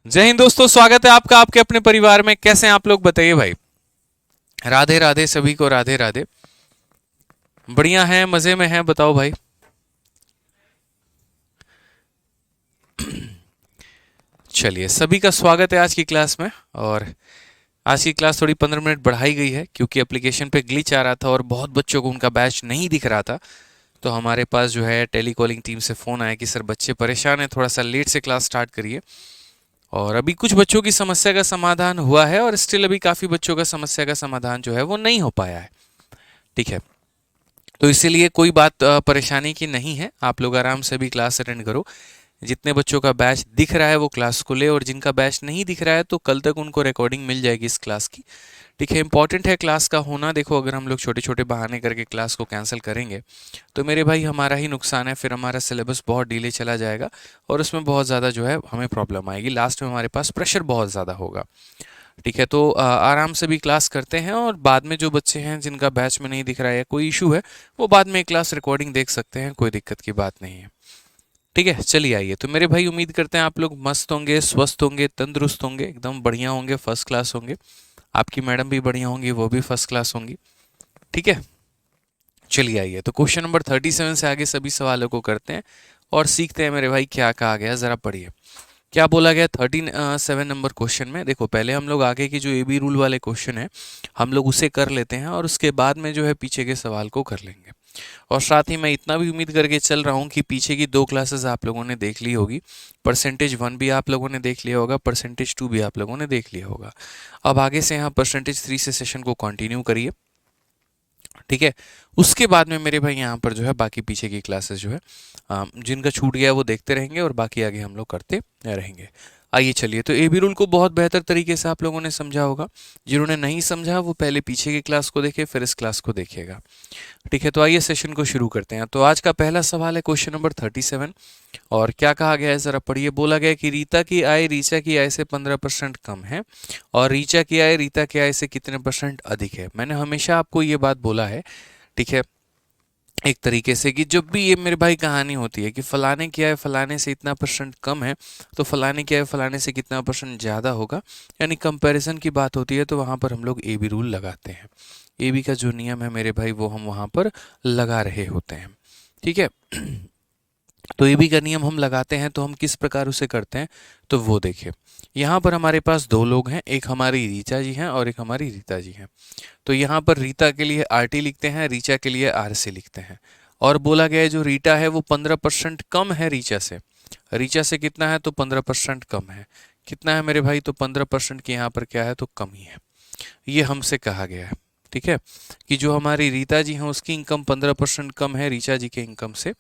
जय हिंद दोस्तों, स्वागत है आपका आपके अपने परिवार में। कैसे हैं आप लोग, बताइए भाई। राधे राधे, सभी को राधे राधे। बढ़िया है, मजे में है, बताओ भाई। चलिए, सभी का स्वागत है आज की क्लास में। और आज की क्लास थोड़ी 15 मिनट बढ़ाई गई है क्योंकि एप्लीकेशन पे ग्लिच आ रहा था और बहुत बच्चों को उनका बैच नहीं दिख रहा था। तो हमारे पास जो है टेलीकॉलिंग टीम से फ़ोन आया कि सर बच्चे परेशान हैं, थोड़ा सा लेट से क्लास स्टार्ट करिए। और अभी कुछ बच्चों की समस्या का समाधान हुआ है और स्टिल अभी काफ़ी बच्चों का समस्या का समाधान जो है वो नहीं हो पाया है। ठीक है। तो इसीलिए कोई बात परेशानी की नहीं है, आप लोग आराम से भी क्लास अटेंड करो। जितने बच्चों का बैच दिख रहा है वो क्लास को ले, और जिनका बैच नहीं दिख रहा है तो कल तक उनको रिकॉर्डिंग मिल जाएगी इस क्लास की। ठीक है, इंपॉर्टेंट है क्लास का होना। देखो, अगर हम लोग छोटे छोटे बहाने करके क्लास को कैंसिल करेंगे तो मेरे भाई हमारा ही नुकसान है, फिर हमारा सिलेबस बहुत डिले चला जाएगा और उसमें बहुत ज़्यादा जो है हमें प्रॉब्लम आएगी, लास्ट में हमारे पास प्रेशर बहुत ज़्यादा होगा। ठीक है, तो आराम से भी क्लास करते हैं और बाद में जो बच्चे हैं जिनका बैच में नहीं दिख रहा है या कोई इशू है, वो बाद में क्लास रिकॉर्डिंग देख सकते हैं, कोई दिक्कत की बात नहीं है। ठीक है, चलिए आइए। तो मेरे भाई उम्मीद करते हैं आप लोग मस्त होंगे, स्वस्थ होंगे, तंदुरुस्त होंगे, एकदम बढ़िया होंगे, फर्स्ट क्लास होंगे। आपकी मैडम भी बढ़िया होंगी, वो भी फर्स्ट क्लास होंगी। ठीक है, चलिए आइए। तो क्वेश्चन नंबर 37 से आगे सभी सवालों को करते हैं और सीखते हैं मेरे भाई क्या कहा गया, जरा पढ़िए। क्या बोला गया 37 नंबर क्वेश्चन में। देखो, पहले हम लोग आगे की जो ए बी रूल वाले क्वेश्चन है हम लोग उसे कर लेते हैं और उसके बाद में जो है पीछे के सवाल को कर लेंगे। और साथ ही मैं इतना भी उम्मीद करके चल रहा हूँ कि पीछे की 2 क्लासेस आप लोगों ने देख ली होगी। परसेंटेज 1 भी आप लोगों ने देख लिया होगा, परसेंटेज 2 भी आप लोगों ने देख लिया होगा। अब आगे से यहाँ परसेंटेज 3 से सेशन को कंटिन्यू करिए। ठीक है, उसके बाद में मेरे भाई यहाँ पर जो है बाकी पीछे की क्लासेस जो है जिनका छूट गया वो देखते रहेंगे और बाकी आगे हम लोग करते रहेंगे। आइए चलिए, तो ए बी रूल को बहुत बेहतर तरीके से आप लोगों ने समझा होगा। जिन्होंने नहीं समझा वो पहले पीछे की क्लास को देखे, फिर इस क्लास को देखिएगा। ठीक है, तो आइए सेशन को शुरू करते हैं। तो आज का पहला सवाल है क्वेश्चन नंबर 37। और क्या कहा गया है, जरा पढ़िए। बोला गया कि रीता की आय रीचा की आय से 15% कम है और रीचा की आय रीता की आय से कितने परसेंट अधिक है। मैंने हमेशा आपको ये बात बोला है, ठीक है, एक तरीके से कि जब भी ये मेरे भाई कहानी होती है कि फलाने की आय फलाने से इतना परसेंट कम है तो फलाने की आय फलाने से कितना परसेंट ज़्यादा होगा, यानी कंपैरिजन की बात होती है, तो वहाँ पर हम लोग ए बी रूल लगाते हैं। ए बी का जो नियम है मेरे भाई वो हम वहाँ पर लगा रहे होते हैं। ठीक है। तो ए बी का नियम हम लगाते हैं तो हम किस प्रकार उसे करते हैं, तो वो देखिए। यहाँ पर हमारे पास दो लोग हैं, एक हमारी रीचा जी हैं और एक हमारी रीता जी हैं। तो यहाँ पर रीता के लिए आर टी लिखते हैं, रीचा के लिए आर सी लिखते हैं। और बोला गया है जो रीटा है वो 15% कम है रीचा से। रीचा से कितना है, तो 15% कम है। कितना है मेरे भाई, तो 15% की यहाँ पर क्या है, तो कम ही है। ये हमसे कहा गया है। ठीक है, कि जो हमारी रीता जी हैं उसकी इनकम 15% कम है रीचा जी के इनकम से,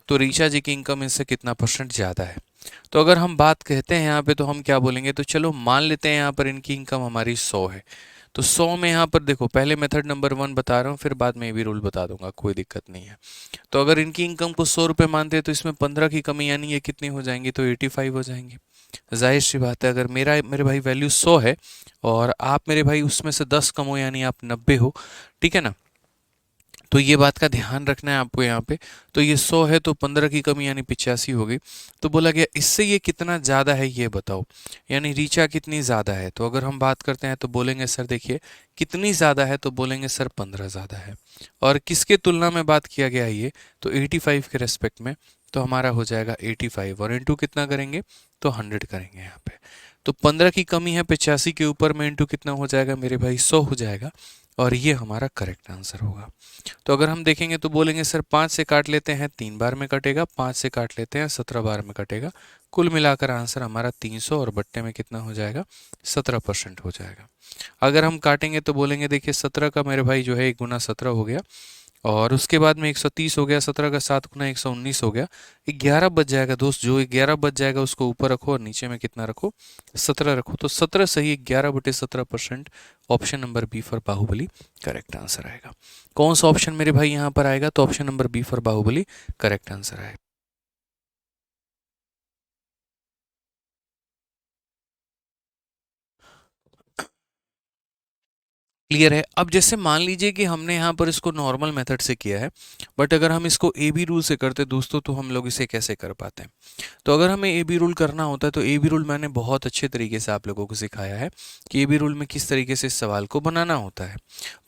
तो रीचा जी की इनकम इनसे कितना परसेंट ज़्यादा है। तो अगर हम बात कहते हैं यहाँ पे तो हम क्या बोलेंगे, तो चलो मान लेते हैं यहाँ पर इनकी इनकम हमारी 100 है। तो 100 में यहाँ पर देखो, पहले मेथड नंबर 1 बता रहा हूँ, फिर बाद में भी रूल बता दूंगा, कोई दिक्कत नहीं है। तो अगर इनकी इनकम को 100 रुपये मानते हैं तो इसमें 15 की कमी, यानी ये कितनी हो जाएंगी, तो 85 हो जाएंगी। जाहिर सी बात है, अगर मेरे भाई वैल्यू 100 है और आप मेरे भाई उसमें से 10 कम हो, यानी आप 90 हो। ठीक है ना, तो ये बात का ध्यान रखना है आपको यहाँ पे। तो ये 100 है तो 15 की कमी यानी 85 हो गई। तो बोला गया इससे ये कितना ज़्यादा है ये बताओ, यानी रीचा कितनी ज़्यादा है। तो अगर हम बात करते हैं तो बोलेंगे सर देखिए कितनी ज़्यादा है, तो बोलेंगे सर 15 ज़्यादा है। और किसके तुलना में बात किया गया है ये, तो 85 के रेस्पेक्ट में। तो हमारा हो जाएगा 85 और इंटू कितना करेंगे, तो 100 करेंगे यहाँ पे। तो 15 की कमी है 85 के ऊपर में, इंटू कितना हो जाएगा मेरे भाई, 100 हो जाएगा। और ये हमारा करेक्ट आंसर होगा। तो अगर हम देखेंगे तो बोलेंगे सर 5 से काट लेते हैं 3 बार में कटेगा, 5 से काट लेते हैं 17 बार में कटेगा। कुल मिलाकर आंसर हमारा 300 और बट्टे में कितना हो जाएगा, 17% हो जाएगा। अगर हम काटेंगे तो बोलेंगे देखिए 17 का मेरे भाई जो है 1 गुना 17 हो गया, और उसके बाद में 130 हो गया, 17 का 7 गुना 119 हो गया। 11 बच जाएगा दोस्त, जो 11 बच जाएगा उसको ऊपर रखो और नीचे में कितना रखो, 17 रखो। तो 17 सही, 11/17%। Option number B for Bahubali correct answer आएगा। कौन सा ऑप्शन मेरे भाई यहाँ पर आएगा, तो option number B for Bahubali correct answer आएगा। क्लियर है। अब जैसे मान लीजिए कि हमने यहाँ पर इसको नॉर्मल मेथड से किया है, बट अगर हम इसको ए बी रूल से करते दोस्तों तो हम लोग इसे कैसे कर पाते हैं। तो अगर हमें ए बी रूल करना होता है तो ए बी रूल मैंने बहुत अच्छे तरीके से आप लोगों को सिखाया है कि ए बी रूल में किस तरीके से इस सवाल को बनाना होता है।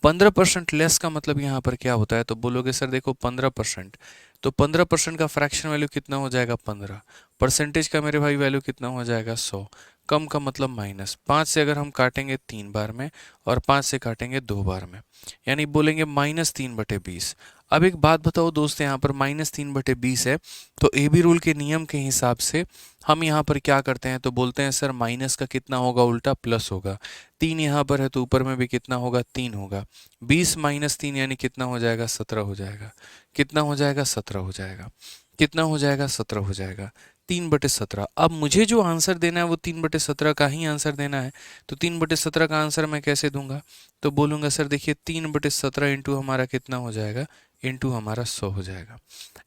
15% लेस का मतलब यहाँ पर क्या होता है, तो बोलोगे सर देखो 15%, तो 15% का फ्रैक्शन वैल्यू कितना हो जाएगा 15, परसेंटेज का मेरे भाई वैल्यू कितना हो जाएगा 100, कम का मतलब माइनस 5 से अगर हम काटेंगे 3 बार में और 5 से काटेंगे 2 बार में, यानी बोलेंगे -3/20। अब एक बात बताओ दोस्त, यहाँ पर -3/20 है, तो ए बी रूल के नियम के हिसाब से हम यहाँ पर क्या करते हैं, तो बोलते हैं सर माइनस का कितना होगा उल्टा प्लस होगा, 3 यहाँ पर है तो ऊपर में भी कितना होगा 3 होगा, 20 - 3 यानी कितना हो जाएगा 17 हो जाएगा, कितना हो जाएगा 17 हो जाएगा, कितना हो जाएगा 17 हो जाएगा, 3/17। अब मुझे जो आंसर देना है वो 3/17 का ही आंसर देना है, तो 3/17 का आंसर मैं कैसे दूंगा, तो बोलूंगा सर देखिए 3/17 इंटू हमारा कितना हो जाएगा, इंटू हमारा 100 हो जाएगा,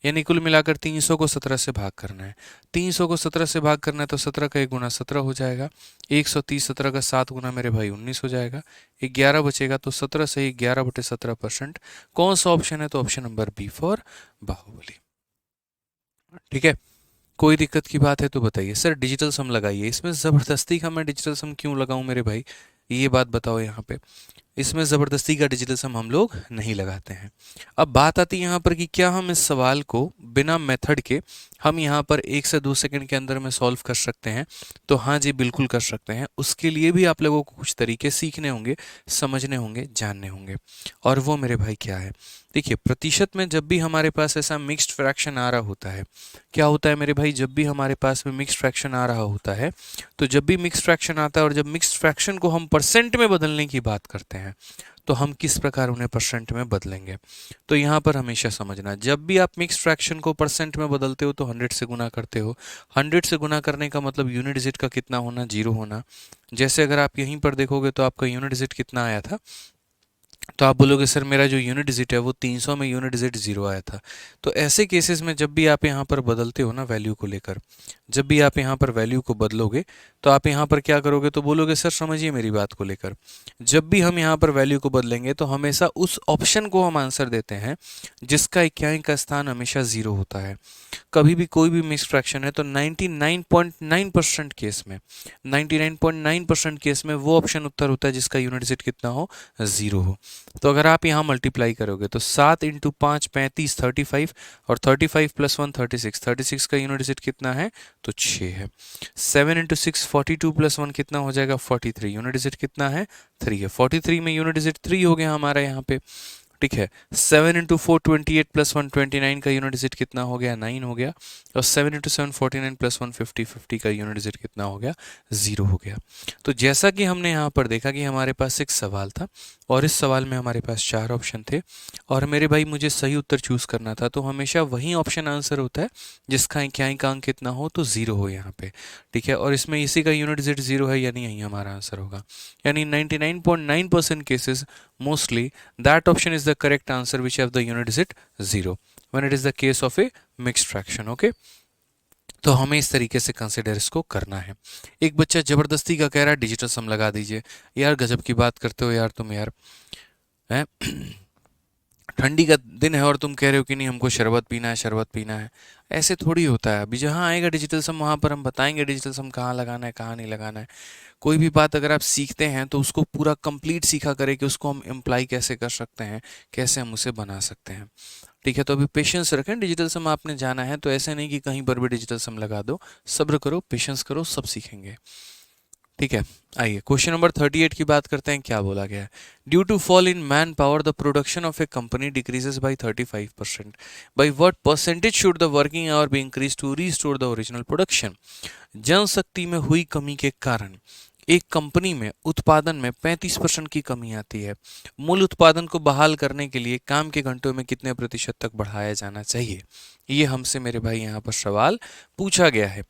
यानी कुल मिलाकर 300 को 17 से भाग करना है, 300 को 17 से भाग करना है तो 17 का 1 गुना 17 हो जाएगा, 130, 17 का 7 गुना मेरे भाई 19 हो जाएगा, 11 बचेगा, तो 17 से ही 11/17%। कौन सा ऑप्शन है, तो option number B for Baahubali. ठीक है, कोई दिक्कत की बात है तो बताइए। सर डिजिटल सम लगाइए, इसमें ज़बरदस्ती का मैं डिजिटल सम क्यों लगाऊं मेरे भाई, ये बात बताओ यहाँ पे। इसमें ज़बरदस्ती का डिजिटल सम हम लोग नहीं लगाते हैं। अब बात आती है यहाँ पर कि क्या हम इस सवाल को बिना मेथड के हम यहाँ पर 1 से 2 सेकंड के अंदर में सॉल्व कर सकते हैं, तो हाँ जी बिल्कुल कर सकते हैं। उसके लिए भी आप लोगों को कुछ तरीके सीखने होंगे, समझने होंगे, जानने होंगे, और वो मेरे भाई क्या है। देखिए प्रतिशत में जब भी हमारे पास ऐसा मिक्स्ड फ्रैक्शन आ रहा होता है, क्या होता है मेरे भाई, जब भी हमारे पास में मिक्स्ड फ्रैक्शन आ रहा होता है, तो जब भी मिक्स्ड फ्रैक्शन आता है और जब मिक्स्ड फ्रैक्शन को हम परसेंट में बदलने की बात करते हैं, तो हम किस प्रकार उन्हें परसेंट में बदलेंगे। तो यहाँ पर हमेशा समझना, जब भी आप मिक्स्ड फ्रैक्शन को परसेंट में बदलते हो तो 100 से गुना करते हो। 100 से गुना करने का मतलब यूनिट डिजिट का कितना होना, 0 होना। जैसे अगर आप यहीं पर देखोगे तो आपका यूनिट डिजिट कितना आया था, तो आप बोलोगे सर मेरा जो यूनिट डिजिट है वो 300 में यूनिट डिजिट 0 आया था। तो ऐसे केसेस में जब भी आप यहाँ पर बदलते हो ना वैल्यू को लेकर, जब भी आप यहाँ पर वैल्यू को बदलोगे तो आप यहाँ पर क्या करोगे, तो बोलोगे सर समझिए मेरी बात को लेकर, जब भी हम यहाँ पर वैल्यू को बदलेंगे तो हमेशा उस ऑप्शन को हम आंसर देते हैं जिसका इक्याई का स्थान हमेशा 0 होता है। कभी भी कोई भी मिक्स फ्रैक्शन है तो 99.9% केस में, 99.9% केस में वो ऑप्शन उत्तर होता है जिसका यूनिट डिजिट कितना हो, 0 हो। तो अगर आप यहाँ मल्टीप्लाई करोगे तो 7 × 5 35, 35, और 35 + 1 36, 36 का यूनिट डिजिट कितना है, तो 6 है। 7 × 6 42 + 1 कितना हो जाएगा, 43, यूनिट डिजिट कितना है, 3 है। 43 में यूनिट डिजिट 3 हो गया हमारा यहाँ पे। ठीक है, 7 × 4 28 + 1 29 का यूनिट डिजिट कितना हो गया, 9 हो गया, और 7 × 7 49 + 1 50, 50 का यूनिट डिजिट कितना हो गया, 0 हो गया। तो जैसा कि हमने यहाँ पर देखा कि हमारे पास एक सवाल था और इस सवाल में हमारे पास 4 ऑप्शन थे, और मेरे भाई मुझे सही उत्तर चूज करना था, तो हमेशा वही ऑप्शन आंसर होता है जिसका इक्याई का अंक कितना हो, तो 0 हो यहाँ पे। ठीक है, और इसमें इसी का यूनिट डिजिट 0 है, यानी यही हमारा आंसर होगा। यानी 99.9% cases mostly that option is the correct answer which have the unit digit 0 when it is the case of a mixed fraction. okay, तो हमें इस तरीके से कंसिडर इसको करना है। एक बच्चा जबरदस्ती का कह रहा है डिजिटल सम लगा दीजिए। यार गजब की बात करते हो यार तुम यार, हैं ठंडी का दिन है और तुम कह रहे हो कि नहीं हमको शरबत पीना है, शरबत पीना है। ऐसे थोड़ी होता है। अभी जहाँ आएगा डिजिटल सम वहाँ पर हम बताएंगे डिजिटल सम कहाँ लगाना है, कहाँ नहीं लगाना है। कोई भी बात अगर आप सीखते हैं तो उसको पूरा कंप्लीट सीखा करें कि उसको हम इम्प्लाई कैसे कर सकते हैं, कैसे हम उसे बना सकते हैं। ठीक है, तो अभी पेशेंस रखें। डिजिटल सम आपने जाना है तो ऐसे नहीं कि कहीं पर भी डिजिटल सम लगा दो। सब्र करो, पेशेंस करो, सब सीखेंगे। ठीक है, आइए क्वेश्चन नंबर 38 की बात करते हैं। क्या बोला गया है, due to fall in man power the production of a company decreases by 35%, by what percentage should the working hour be increase to restore the original production. जनशक्ति में हुई कमी के कारण एक कंपनी में उत्पादन में 35% की कमी आती है। मूल उत्पादन को बहाल करने के लिए काम के घंटों में कितने प्रतिशत तक बढ़ाया जाना चाहिए। ये हमसे मेरे भाई यहाँ पर सवाल पूछा गया है।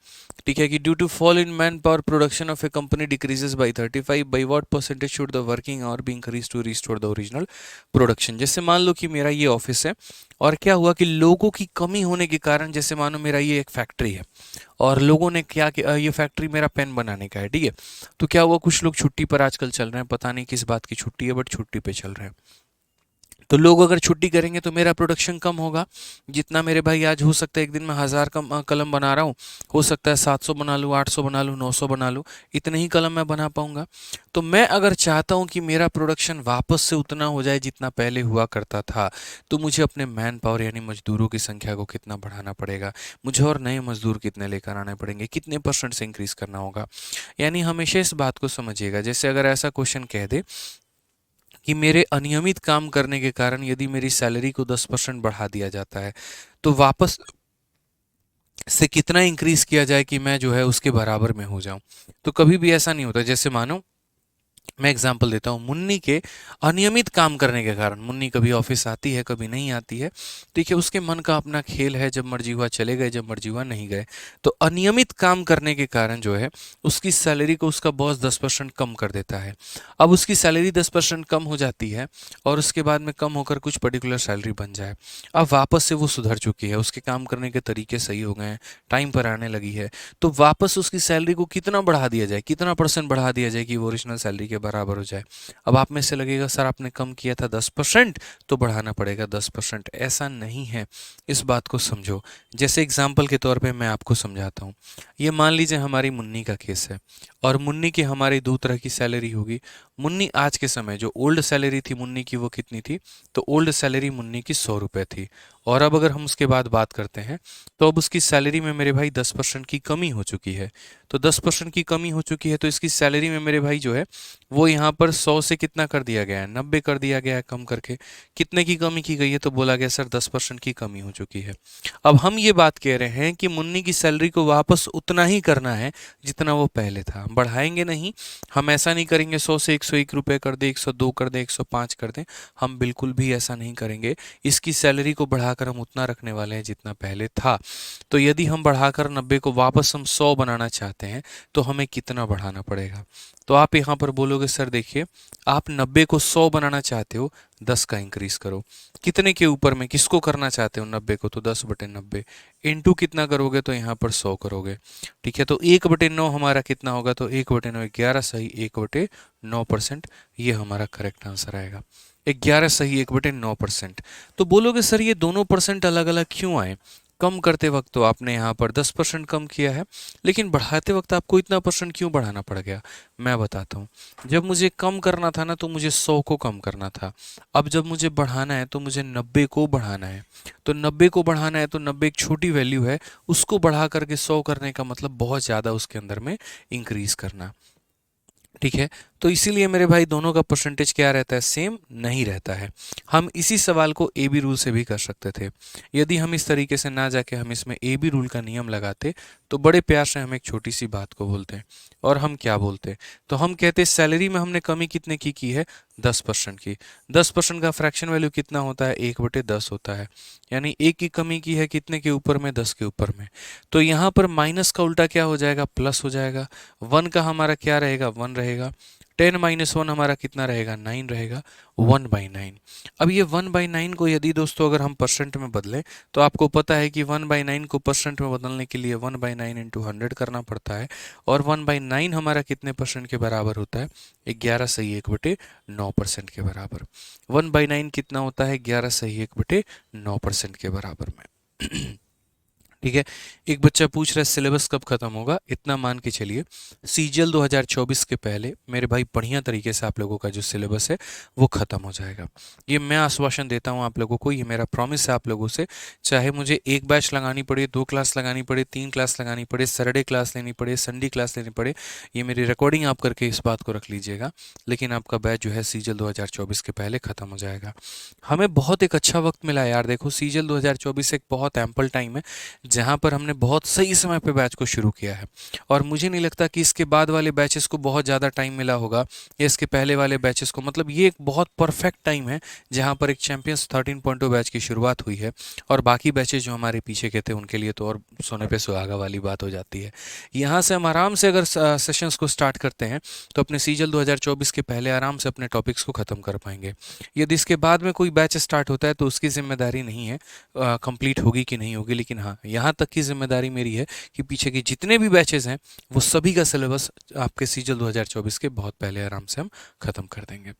ठीक है कि due to fall in man power production of a company decreases by 35, by what percentage should the working hour be increase to restore the original production. जैसे मान लो कि मेरा ये ऑफिस है और क्या हुआ कि लोगों की कमी होने के कारण, जैसे मानो मेरा ये एक फैक्ट्री है और लोगों ने क्या किया, ये फैक्ट्री मेरा पेन बनाने का है, ठीक है। तो क्या हुआ, कुछ लोग छुट्टी पर आजकल चल रहे हैं, पता नहीं किस बात की छुट्टी है बट छुट्टी पे चल रहे हैं। तो लोग अगर छुट्टी करेंगे तो मेरा प्रोडक्शन कम होगा। जितना मेरे भाई आज हो सकता है एक दिन में 1000 कलम बना रहा हूँ, हो सकता है 700 बना लूँ, 800 बना लूँ, 900 बना लूँ, इतने ही कलम मैं बना पाऊंगा। तो मैं अगर चाहता हूँ कि मेरा प्रोडक्शन वापस से उतना हो जाए जितना पहले हुआ करता था, तो मुझे अपने मैन पावर यानी मजदूरों की संख्या को कितना बढ़ाना पड़ेगा, मुझे और नए मजदूर कितने लेकर आने पड़ेंगे, कितने % से इंक्रीज करना होगा। यानी हमेशा इस बात को समझिएगा, जैसे अगर ऐसा क्वेश्चन कह दे कि मेरे अनियमित काम करने के कारण यदि मेरी सैलरी को 10% बढ़ा दिया जाता है, तो वापस से कितना इंक्रीज किया जाए कि मैं जो है उसके बराबर में हो जाऊं। तो कभी भी ऐसा नहीं होता। जैसे मानो मैं एग्जांपल देता हूँ, मुन्नी के अनियमित काम करने के कारण, मुन्नी कभी ऑफिस आती है कभी नहीं आती है, ठीक है, उसके मन का अपना खेल है, जब मर्जी हुआ चले गए, जब मर्जी हुआ नहीं गए। तो अनियमित काम करने के कारण जो है उसकी सैलरी को उसका बॉस 10% कम कर देता है। अब उसकी सैलरी 10% कम हो जाती है और उसके बाद में कम होकर कुछ पर्टिकुलर सैलरी बन जाए। अब वापस से वो सुधर चुकी है, उसके काम करने के तरीके सही हो गए हैं, टाइम पर आने लगी है, तो वापस उसकी सैलरी को कितना बढ़ा दिया जाए, कितना % बढ़ा दिया जाए कि वो ओरिजिनल सैलरी के बराबर हो जाए। अब आप में से लगेगा सर आपने कम किया था 10%, तो बढ़ाना पड़ेगा 10%। ऐसा नहीं है, इस बात को समझो। जैसे एग्जाम्पल के तौर पे मैं आपको समझाता हूँ। ये मान लीजिए हमारी मुन्नी का केस है और मुन्नी की हमारी दो तरह की सैलरी होगी। मुन्नी आज के समय जो ओल्ड सैलरी थी मुन्नी की वो कितनी थी, तो ओल्ड सैलरी मुन्नी की 100 रुपये थी। और अब अगर हम उसके बाद बात करते हैं तो अब उसकी सैलरी में मेरे भाई 10% की कमी हो चुकी है। तो 10% की कमी हो चुकी है तो इसकी सैलरी में मेरे भाई जो है वो यहाँ पर 100 से कितना कर दिया गया है, 90 कर दिया गया है कम करके। कितने की कमी की गई है, तो बोला गया सर 10% की कमी हो चुकी है। अब हम ये बात कह रहे हैं कि मुन्नी की सैलरी को वापस उतना ही करना है जितना वो पहले था, बढ़ाएंगे नहीं। हम ऐसा नहीं करेंगे 100 से 101 रुपये कर दे, 102 कर दे, 105 कर दे, हम बिल्कुल भी ऐसा नहीं करेंगे। इसकी सैलरी को बढ़ाकर हम उतना रखने वाले हैं जितना पहले था। तो यदि हम बढ़ाकर 90 को वापस हम 100 बनाना चाहते हैं तो हमें कितना बढ़ाना पड़ेगा। तो आप यहाँ पर बोलोगे सर देखिए, आप 90 को 100 बनाना चाहते हो, 10 का इंक्रीज करो। कितने के ऊपर में किसको करना चाहते हो 90 को, तो 10/90 इंटू कितना करोगे, तो यहाँ पर 100 करोगे। ठीक है, तो 1/9 हमारा कितना होगा, तो 1/9 11 सही 1/9%, ये हमारा करेक्ट आंसर आएगा। 11 सही 1/9%। तो बोलोगे सर ये दोनों % अलग अलग क्यों आए। कम करते वक्त तो आपने यहाँ पर 10% कम किया है, लेकिन बढ़ाते वक्त आपको इतना % क्यों बढ़ाना पड़ गया। मैं बताता हूँ। जब मुझे कम करना था ना तो मुझे 100 को कम करना था। अब जब मुझे बढ़ाना है तो मुझे 90 को बढ़ाना है। तो 90 को बढ़ाना है तो 90 एक छोटी वैल्यू है, उसको बढ़ा करके 100 करने का मतलब बहुत ज़्यादा उसके अंदर में इंक्रीज करना। ठीक है, तो इसीलिए मेरे भाई दोनों का परसेंटेज क्या रहता है, सेम नहीं रहता है। हम इसी सवाल को ए बी रूल से भी कर सकते थे। यदि हम इस तरीके से ना जाके हम इसमें ए बी रूल का नियम लगाते तो बड़े प्यार से हम एक छोटी सी बात को बोलते हैं। और हम क्या बोलते, तो हम कहते सैलरी में हमने कमी कितने की है, 10% की। 10% का फ्रैक्शन वैल्यू कितना होता है, 1/10 होता है। यानी एक की कमी की है कितने के ऊपर में, 10 के ऊपर में। तो यहाँ पर माइनस का उल्टा क्या हो जाएगा, प्लस हो जाएगा। 1 का हमारा क्या रहेगा, 1 रहेगा। 10 - 1 हमारा कितना रहेगा, 9 रहेगा, 1/9। अब ये 1/9 को यदि दोस्तों अगर हम परसेंट में बदलें तो आपको पता है कि 1/9 को परसेंट में बदलने के लिए 1/9 इंटू 100 करना पड़ता है। और 1/9 हमारा कितने % के बराबर होता है, 11 सही 1/9% के बराबर। 1/9 कितना होता है, 11 सही 1/9% के बराबर में। ठीक है, एक बच्चा पूछ रहा है सिलेबस कब खत्म होगा। इतना मान के चलिए सीजीएल 2024 के पहले मेरे भाई बढ़िया तरीके से आप लोगों का जो सिलेबस है वो खत्म हो जाएगा। ये मैं आश्वासन देता हूँ आप लोगों को, ये मेरा प्रॉमिस है आप लोगों से। चाहे मुझे एक बैच लगानी पड़े, 2 क्लास लगानी पड़े, 3 क्लास लगानी पड़े, सैटरडे क्लास लेनी पड़े, संडे क्लास लेनी पड़े, ये मेरी रिकॉर्डिंग आप करके इस बात को रख लीजिएगा, लेकिन आपका बैच जो है सीजीएल 2024 के पहले खत्म हो जाएगा। हमें बहुत एक अच्छा वक्त मिला है यार। देखो सीजीएल 2024 एक बहुत एम्पल टाइम है जहाँ पर हमने बहुत सही समय पे बैच को शुरू किया है, और मुझे नहीं लगता कि इसके बाद वाले बैचेस को बहुत ज़्यादा टाइम मिला होगा या इसके पहले वाले बैचेस को। मतलब ये एक बहुत परफेक्ट टाइम है जहाँ पर एक चैंपियंस 13.2 बैच की शुरुआत हुई है, और बाकी बैचेस जो हमारे पीछे के थे उनके लिए तो और सोने पे सुहागा वाली बात हो जाती है। यहाँ से हम आराम से अगर सेशंस को स्टार्ट करते हैं तो अपने सीजल 2024 के पहले आराम से अपने टॉपिक्स को ख़त्म कर पाएंगे। यदि इसके बाद में कोई बैच स्टार्ट होता है तो उसकी जिम्मेदारी नहीं है कंप्लीट होगी कि नहीं होगी, लेकिन हाँ, यहाँ तक की जिम्मेदारी मेरी है कि पीछे के जितने भी बैचेस हैं वो सभी का सिलेबस आपके सीजल 2024 के बहुत पहले आराम से हम ख़त्म कर देंगे।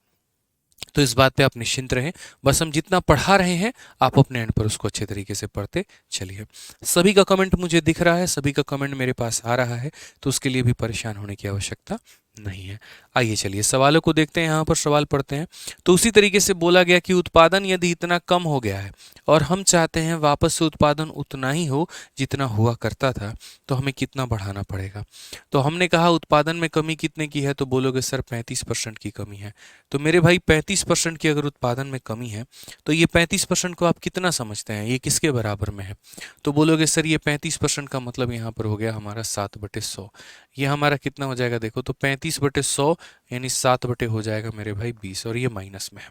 तो इस बात पे आप निश्चिंत रहें, बस हम जितना पढ़ा रहे हैं आप अपने एंड पर उसको अच्छे तरीके से पढ़ते चलिए। सभी का कमेंट मुझे दिख रहा है, सभी का कमेंट मेरे पास आ रहा है, तो उसके लिए भी परेशान होने की आवश्यकता नहीं है। आइए चलिए सवालों को देखते हैं, यहाँ पर सवाल पढ़ते हैं। तो उसी तरीके से बोला गया कि उत्पादन यदि इतना कम हो गया है और हम चाहते हैं वापस से उत्पादन उतना ही हो जितना हुआ करता था, तो हमें कितना बढ़ाना पड़ेगा। तो हमने कहा उत्पादन में कमी कितने की है, तो बोलोगे सर 35% की कमी है। तो मेरे भाई 35% की अगर उत्पादन में कमी है तो ये 35% को आप कितना समझते हैं, ये किसके बराबर में है? तो बोलोगे सर ये 35% का मतलब यहाँ पर हो गया हमारा 7/100। ये हमारा कितना हो जाएगा, देखो तो 35/100 यानी 7 हो जाएगा मेरे भाई 20, और ये माइनस में है।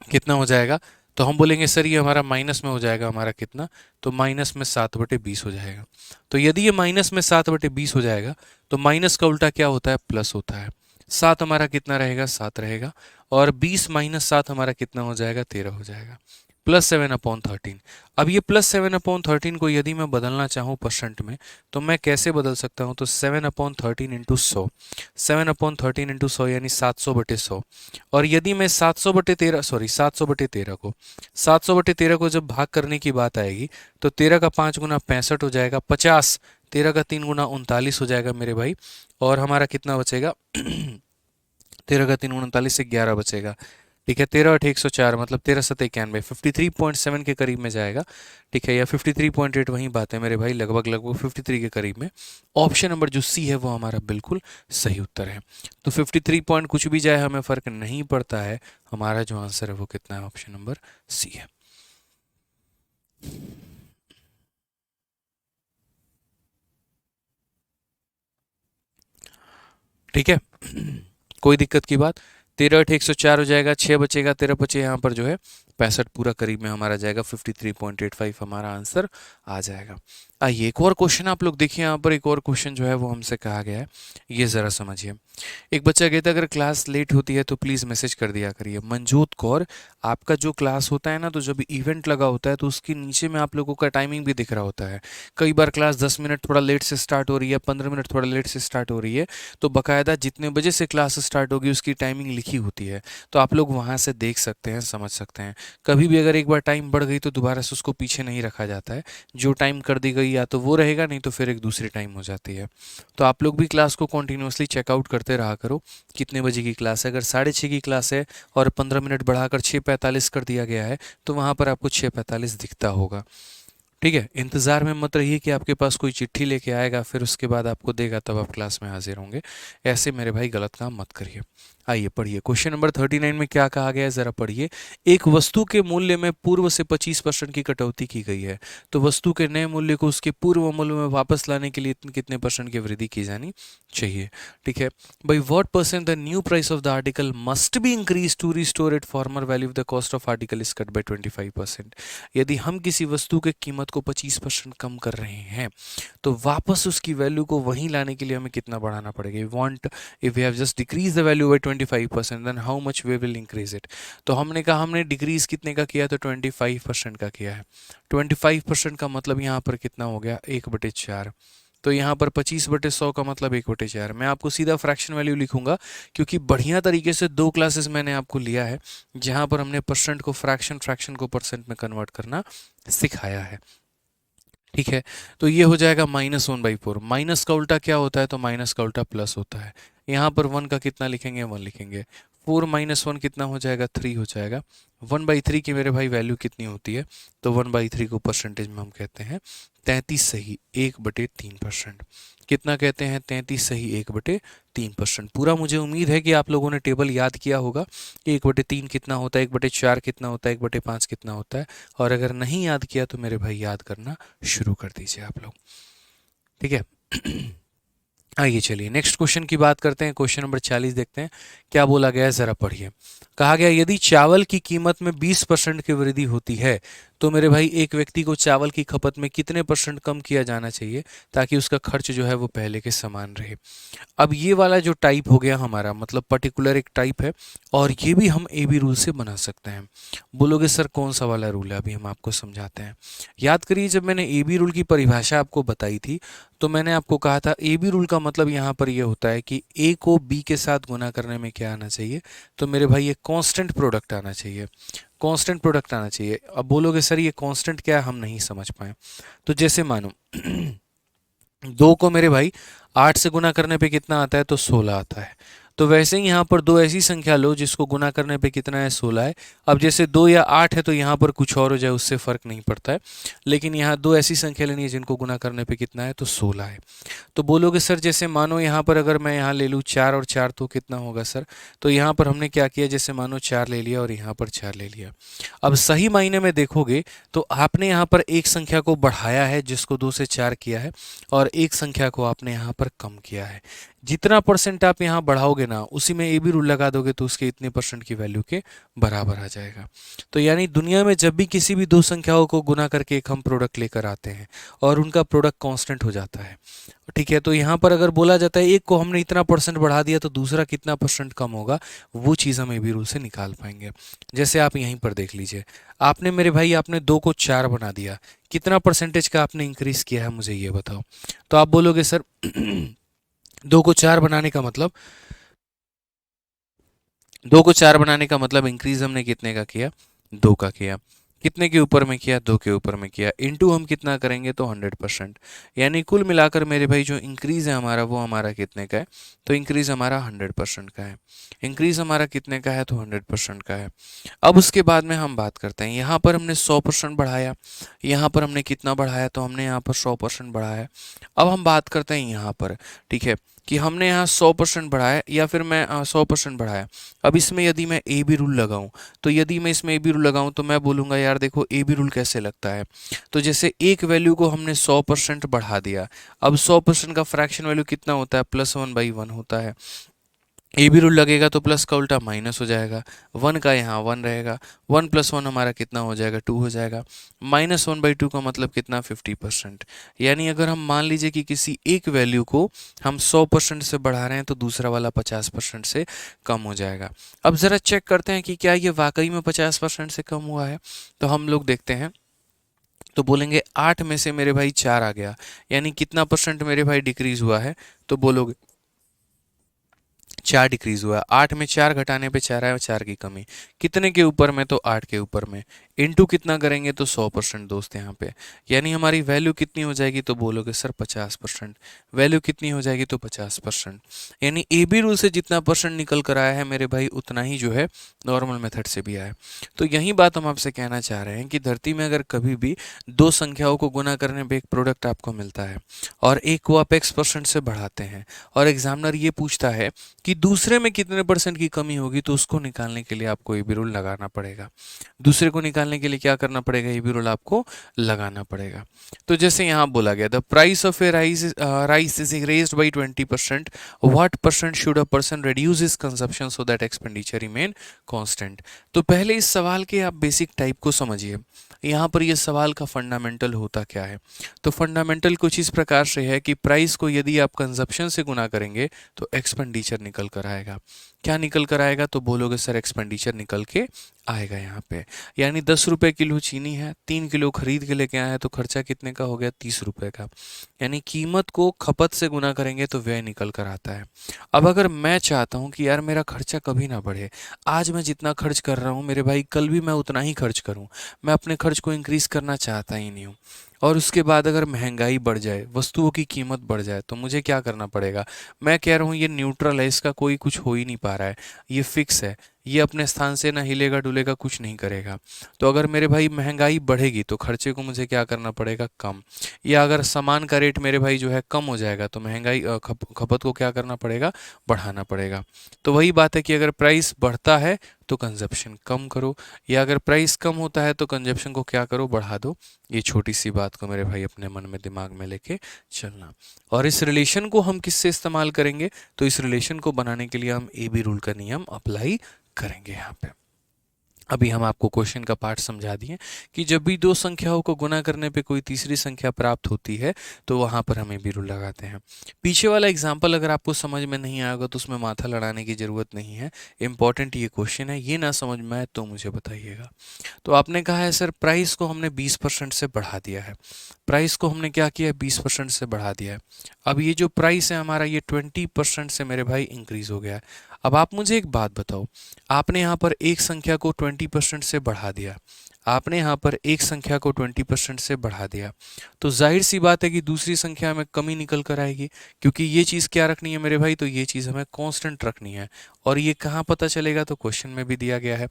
कितना हो जाएगा? तो हम बोलेंगे सर ये हमारा माइनस में हो जाएगा, हमारा कितना, तो माइनस में 7/20 हो जाएगा। तो यदि ये माइनस में 7/20 हो जाएगा तो माइनस का उल्टा क्या होता है, प्लस होता है। 7 हमारा कितना रहेगा, 7 रहेगा, और 20 माइनस 7 हमारा कितना हो जाएगा, 13 हो जाएगा। +7/13। अब ये +7/13 को यदि मैं बदलना चाहूँ परसेंट में तो मैं कैसे बदल सकता हूँ, तो 7/13 इंटू 100, 7/13 इंटू 100 यानी 700/100। और यदि मैं 700/13 को 700/13 को जब भाग करने की बात आएगी तो 13 का 5 गुना 65 हो जाएगा, 50, 13 का 3 गुना 39 हो जाएगा मेरे भाई, और हमारा कितना बचेगा 13 का 3 गुना 39 से 11 बचेगा। ठीक है, 13/8 104 मतलब 13×7 = 91, 53.7 के करीब में जाएगा। ठीक है, या 53.8 वही बात है मेरे भाई, लगभग लगभग 53 के करीब में। ऑप्शन नंबर जो सी है वो हमारा बिल्कुल सही उत्तर है। तो 53 पॉइंट कुछ भी जाए हमें फर्क नहीं पड़ता है, हमारा जो आंसर है वो कितना है, ऑप्शन नंबर सी है। ठीक है, कोई दिक्कत की बात। 13/8 104 हो जाएगा, 6 बचेगा, 13 बचे यहाँ पर जो है 65 पूरा करीब में हमारा जाएगा, 53.85 हमारा आंसर आ जाएगा। आइए एक और क्वेश्चन आप लोग देखिए, यहाँ पर एक और क्वेश्चन जो है वो हमसे कहा गया है, ये ज़रा समझिए। एक बच्चा कहता है अगर क्लास लेट होती है तो प्लीज़ मैसेज कर दिया करिए। मंजूत कौर, आपका जो क्लास होता है ना, तो जब इवेंट लगा होता है तो उसके नीचे में आप लोगों का टाइमिंग भी दिख रहा होता है। कई बार क्लास 10 मिनट थोड़ा लेट से स्टार्ट हो रही है, 15 मिनट थोड़ा लेट से स्टार्ट हो रही है, तो बाकायदा जितने बजे से क्लास स्टार्ट होगी उसकी टाइमिंग लिखी होती है, तो आप लोग वहाँ से देख सकते हैं, समझ सकते हैं। कभी भी अगर एक बार टाइम बढ़ गई तो दोबारा से उसको पीछे नहीं रखा जाता है, जो टाइम कर दी गई या तो वो रहेगा, नहीं तो फिर एक दूसरी टाइम हो जाती है। तो आप लोग भी क्लास को कॉन्टीन्यूसली चेकआउट करते रहा करो, कितने बजे की क्लास है। अगर 6:30 की क्लास है और 15 मिनट बढ़ाकर 6:45 कर दिया गया है तो वहाँ पर आपको 6:45 दिखता होगा। ठीक है, इंतज़ार में मत रहिए कि आपके पास कोई चिट्ठी लेके आएगा फिर उसके बाद आपको देगा तब आप क्लास में हाजिर होंगे। ऐसे मेरे भाई गलत काम मत करिए। आइए पढ़िए, क्वेश्चन नंबर 39 में क्या कहा गया है, ज़रा पढ़िए। एक वस्तु के मूल्य में पूर्व से 25% की कटौती की गई है, तो वस्तु के नए मूल्य को उसके पूर्व मूल्य में वापस लाने के लिए कितने % की वृद्धि की जानी चाहिए। ठीक है भाई, what percent the new price of the article must be increase to restore it former value of the cost of article is cut by 25%। यदि हम किसी वस्तु के कीमत को 25% कम कर रहे हैं तो वापस उसकी वैल्यू को वहीं लाने के लिए हमें कितना बढ़ाना पड़ेगा। Want if we have just decrease the value by 25% then how much we will increase it. तो हमने कहा हमने डिक्रीज कितने का किया, तो 25% का किया है। 25% का मतलब यहाँ पर कितना हो गया, 1/4। तो यहाँ पर 25/100 का मतलब 1/4। मैं आपको सीधा फ्रैक्शन वैल्यू लिखूंगा क्योंकि बढ़िया तरीके से 2 क्लासेस मैंने आपको लिया है जहाँ पर हमने परसेंट को फ्रैक्शन, फ्रैक्शन को परसेंट में कन्वर्ट करना सिखाया है। ठीक है, तो ये हो जाएगा -1/4। माइनस का उल्टा क्या होता है, तो माइनस का उल्टा प्लस होता है। यहाँ पर 1 का कितना लिखेंगे, 1 लिखेंगे। 4 माइनस 1 कितना हो जाएगा, 3 हो जाएगा। 1/3 की मेरे भाई वैल्यू कितनी होती है, तो 1/3 को परसेंटेज में हम कहते हैं 33 सही 1/3%। कितना कहते हैं, 33 सही 1/3%। पूरा मुझे उम्मीद है कि आप लोगों ने टेबल याद किया होगा। 1/3 कितना होता है, 1/4 कितना होता है, 1/5 कितना होता है। और अगर नहीं याद किया तो मेरे भाई याद करना शुरू कर दीजिए आप लोग, ठीक है। आइए चलिए नेक्स्ट क्वेश्चन की बात करते हैं। क्वेश्चन नंबर 40 देखते हैं क्या बोला गया है, ज़रा पढ़िए। कहा गया यदि चावल की कीमत में 20% की वृद्धि होती है तो मेरे भाई एक व्यक्ति को चावल की खपत में कितने % कम किया जाना चाहिए ताकि उसका खर्च जो है वो पहले के समान रहे। अब ये वाला जो टाइप हो गया हमारा, मतलब पर्टिकुलर एक टाइप है, और ये भी हम ए बी रूल से बना सकते हैं। बोलोगे सर कौन सा वाला रूल है, अभी हम आपको समझाते हैं। याद करिए जब मैंने ए बी रूल की परिभाषा आपको बताई थी तो मैंने आपको कहा था ए बी रूल का मतलब यहाँ पर ये होता है कि ए को बी के साथ गुना करने में क्या आना चाहिए, तो मेरे भाई ये कांस्टेंट प्रोडक्ट आना चाहिए, कांस्टेंट प्रोडक्ट आना चाहिए। अब बोलोगे सर ये कांस्टेंट क्या है, हम नहीं समझ पाए। तो जैसे मानो 2 को मेरे भाई 8 से गुना करने पे कितना आता है, तो 16 आता है। तो वैसे ही यहाँ पर दो ऐसी संख्या लो जिसको गुना करने पे कितना है, 16 है। अब जैसे 2 या 8 है तो यहाँ पर कुछ और हो जाए, उससे फर्क नहीं पड़ता है। लेकिन यहाँ दो ऐसी संख्या लेनी है जिनको गुना करने पे कितना है, तो 16 है। तो बोलोगे सर जैसे मानो यहाँ पर अगर मैं यहाँ ले लूँ 4 और 4 तो कितना होगा सर, तो यहाँ पर हमने क्या किया, जैसे मानो 4 ले लिया और यहाँ पर 4 ले लिया। अब सही मायने में देखोगे तो आपने यहाँ पर एक संख्या को बढ़ाया है जिसको 2 से 4 किया है, और एक संख्या को आपने यहाँ पर कम किया है। जितना % आप यहाँ बढ़ाओगे ना उसी में ए बी रूल लगा दोगे तो उसके इतने % की वैल्यू के बराबर आ जाएगा। तो यानी दुनिया में जब भी किसी भी दो संख्याओं को गुना करके एक हम प्रोडक्ट लेकर आते हैं और उनका प्रोडक्ट कांस्टेंट हो जाता है, ठीक है, तो यहाँ पर अगर बोला जाता है एक को हमने इतना % बढ़ा दिया तो दूसरा कितना % कम होगा, वो चीज़ हम ए बी रूल से निकाल पाएंगे। जैसे आप यहीं पर देख लीजिए, आपने मेरे भाई आपने 2 को 4 बना दिया, कितना % का आपने इंक्रीज किया है मुझे ये बताओ। तो आप बोलोगे सर 2 को 4 बनाने का मतलब, 2 को 4 बनाने का मतलब इंक्रीज हमने कितने का किया, 2 का किया। कितने के ऊपर में किया, 2 के ऊपर में किया। इनटू हम कितना करेंगे, तो 100%। यानी कुल मिलाकर मेरे भाई जो इंक्रीज है हमारा वो हमारा कितने का है, तो इंक्रीज हमारा 100% का है। इंक्रीज हमारा कितने का है, तो 100% का है। अब उसके बाद में हम बात करते हैं, यहाँ पर हमने 100% बढ़ाया, यहाँ पर हमने कितना बढ़ाया, तो हमने यहाँ पर 100% बढ़ाया। अब हम बात करते हैं यहाँ पर, ठीक है, कि हमने यहाँ 100% बढ़ाया या फिर मैं 100% बढ़ाया। अब इसमें यदि मैं ए बी रूल लगाऊं, तो यदि मैं इसमें ए बी रूल लगाऊं तो मैं बोलूँगा यार देखो ए बी रूल कैसे लगता है। तो जैसे एक वैल्यू को हमने 100% बढ़ा दिया, अब 100% का फ्रैक्शन वैल्यू कितना होता है, +1/1 होता है। ए बी रूल लगेगा तो प्लस का उल्टा माइनस हो जाएगा, 1 का यहाँ 1 रहेगा, 1 + 1 हमारा कितना हो जाएगा, 2 हो जाएगा। -1/2 का मतलब कितना, 50%। यानी अगर हम मान लीजिए कि किसी एक वैल्यू को हम 100% से बढ़ा रहे हैं तो दूसरा वाला 50% से कम हो जाएगा। अब ज़रा चेक करते हैं कि क्या ये वाकई में 50% से कम हुआ है। तो हम लोग देखते हैं, तो बोलेंगे 8 में से मेरे भाई 4 आ गया, यानी कितना % मेरे भाई डिक्रीज हुआ है, तो बोलोगे 4 डिक्रीज हुआ। 8 में 4 घटाने पे 4 आया, 4 की कमी। कितने के ऊपर में, तो 8 के ऊपर में। इनटू कितना करेंगे, तो 100% दोस्त यहाँ पे। यानी हमारी वैल्यू कितनी हो जाएगी, तो बोलोगे सर 50%। वैल्यू कितनी हो जाएगी, तो 50%। यानी ए बी रूल से जितना % निकल कर आया है मेरे भाई उतना ही जो है नॉर्मल मेथड से भी आया। तो यही बात हम आपसे कहना चाह रहे हैं कि धरती में अगर कभी भी दो संख्याओं को गुना करने पे एक प्रोडक्ट आपको मिलता है और एक को आप x% से बढ़ाते हैं और एग्जामिनर ये पूछता है कि दूसरे में कितने % की कमी होगी, तो उसको निकालने के लिए आपको ए बी रूल लगाना पड़ेगा। दूसरे को निकालने के लिए क्या करना पड़ेगा, ए बी रूल आपको लगाना पड़ेगा। तो जैसे यहाँ बोला गया, the price of A rice is raised by 20%, what % should a person reduce his consumption so that expenditure remain constant. तो पहले इस सवाल के आप बेसिक टाइप को समझिए। यहाँ पर यह सवाल का फंडामेंटल होता क्या है, तो फंडामेंटल कुछ इस प्रकार से है कि प्राइस को यदि आप कंजप्शन से गुना करेंगे तो एक्सपेंडिचर निकल कर आएगा। क्या निकल कर आएगा, तो बोलोगे सर एक्सपेंडिचर निकल के आएगा यहाँ पे। यानी 10 रुपये किलो चीनी है, 3 किलो खरीद के लेके आया, तो खर्चा कितने का हो गया, 30 रुपये का। यानी कीमत को खपत से गुना करेंगे तो व्यय निकल कर आता है। अब अगर मैं चाहता हूँ कि यार मेरा खर्चा कभी ना बढ़े, आज मैं जितना खर्च कर रहा हूँ मेरे भाई कल भी मैं उतना ही खर्च करूँ, मैं अपने खर्च को इंक्रीज करना चाहता ही नहीं हूँ, और उसके बाद अगर महंगाई बढ़ जाए, वस्तुओं की कीमत बढ़ जाए, तो मुझे क्या करना पड़ेगा? मैं कह रहा हूँ ये न्यूट्रल है, इसका कोई कुछ हो ही नहीं पा रहा है, ये फिक्स है, ये अपने स्थान से ना हिलेगा डुलेगा, कुछ नहीं करेगा। तो अगर मेरे भाई महंगाई बढ़ेगी तो खर्चे को मुझे क्या करना पड़ेगा? कम। या अगर सामान का रेट मेरे भाई जो है कम हो जाएगा तो महंगाई खपत को क्या करना पड़ेगा? बढ़ाना पड़ेगा। तो वही बात है कि अगर प्राइस बढ़ता है तो कंजप्शन कम करो, या अगर प्राइस कम होता है तो कंजप्शन को क्या करो? बढ़ा दो। ये छोटी सी बात को मेरे भाई अपने मन में दिमाग में लेके चलना। और इस रिलेशन को हम किससे इस्तेमाल करेंगे? तो इस रिलेशन को बनाने के लिए हम ए बी रूल का नियम अप्लाई करेंगे यहाँ पे। अभी हम आपको क्वेश्चन का पार्ट समझा दिए कि जब भी दो संख्याओं को गुना करने पे कोई तीसरी संख्या प्राप्त होती है तो वहां पर हमें भी रूल लगाते हैं। पीछे वाला एग्जाम्पल अगर आपको समझ में नहीं आएगा तो उसमें माथा लड़ाने की जरूरत नहीं है। इंपॉर्टेंट ये क्वेश्चन है, ये ना समझ में आए तो मुझे बताइएगा। तो आपने कहा है सर प्राइस को हमने 20% से बढ़ा दिया है। प्राइस को हमने क्या किया? 20% से बढ़ा दिया है। अब ये जो प्राइस है हमारा, ये 20% से मेरे भाई इंक्रीज हो गया है। अब आप मुझे एक बात बताओ, आपने यहाँ पर एक संख्या को 20% से बढ़ा दिया, आपने यहाँ पर एक संख्या को 20% से बढ़ा दिया, तो जाहिर सी बात है कि दूसरी संख्या में कमी निकल कर आएगी, क्योंकि ये चीज़ क्या रखनी है मेरे भाई? तो ये चीज़ हमें कांस्टेंट रखनी है। और ये कहाँ पता चलेगा? तो क्वेश्चन में भी दिया गया है,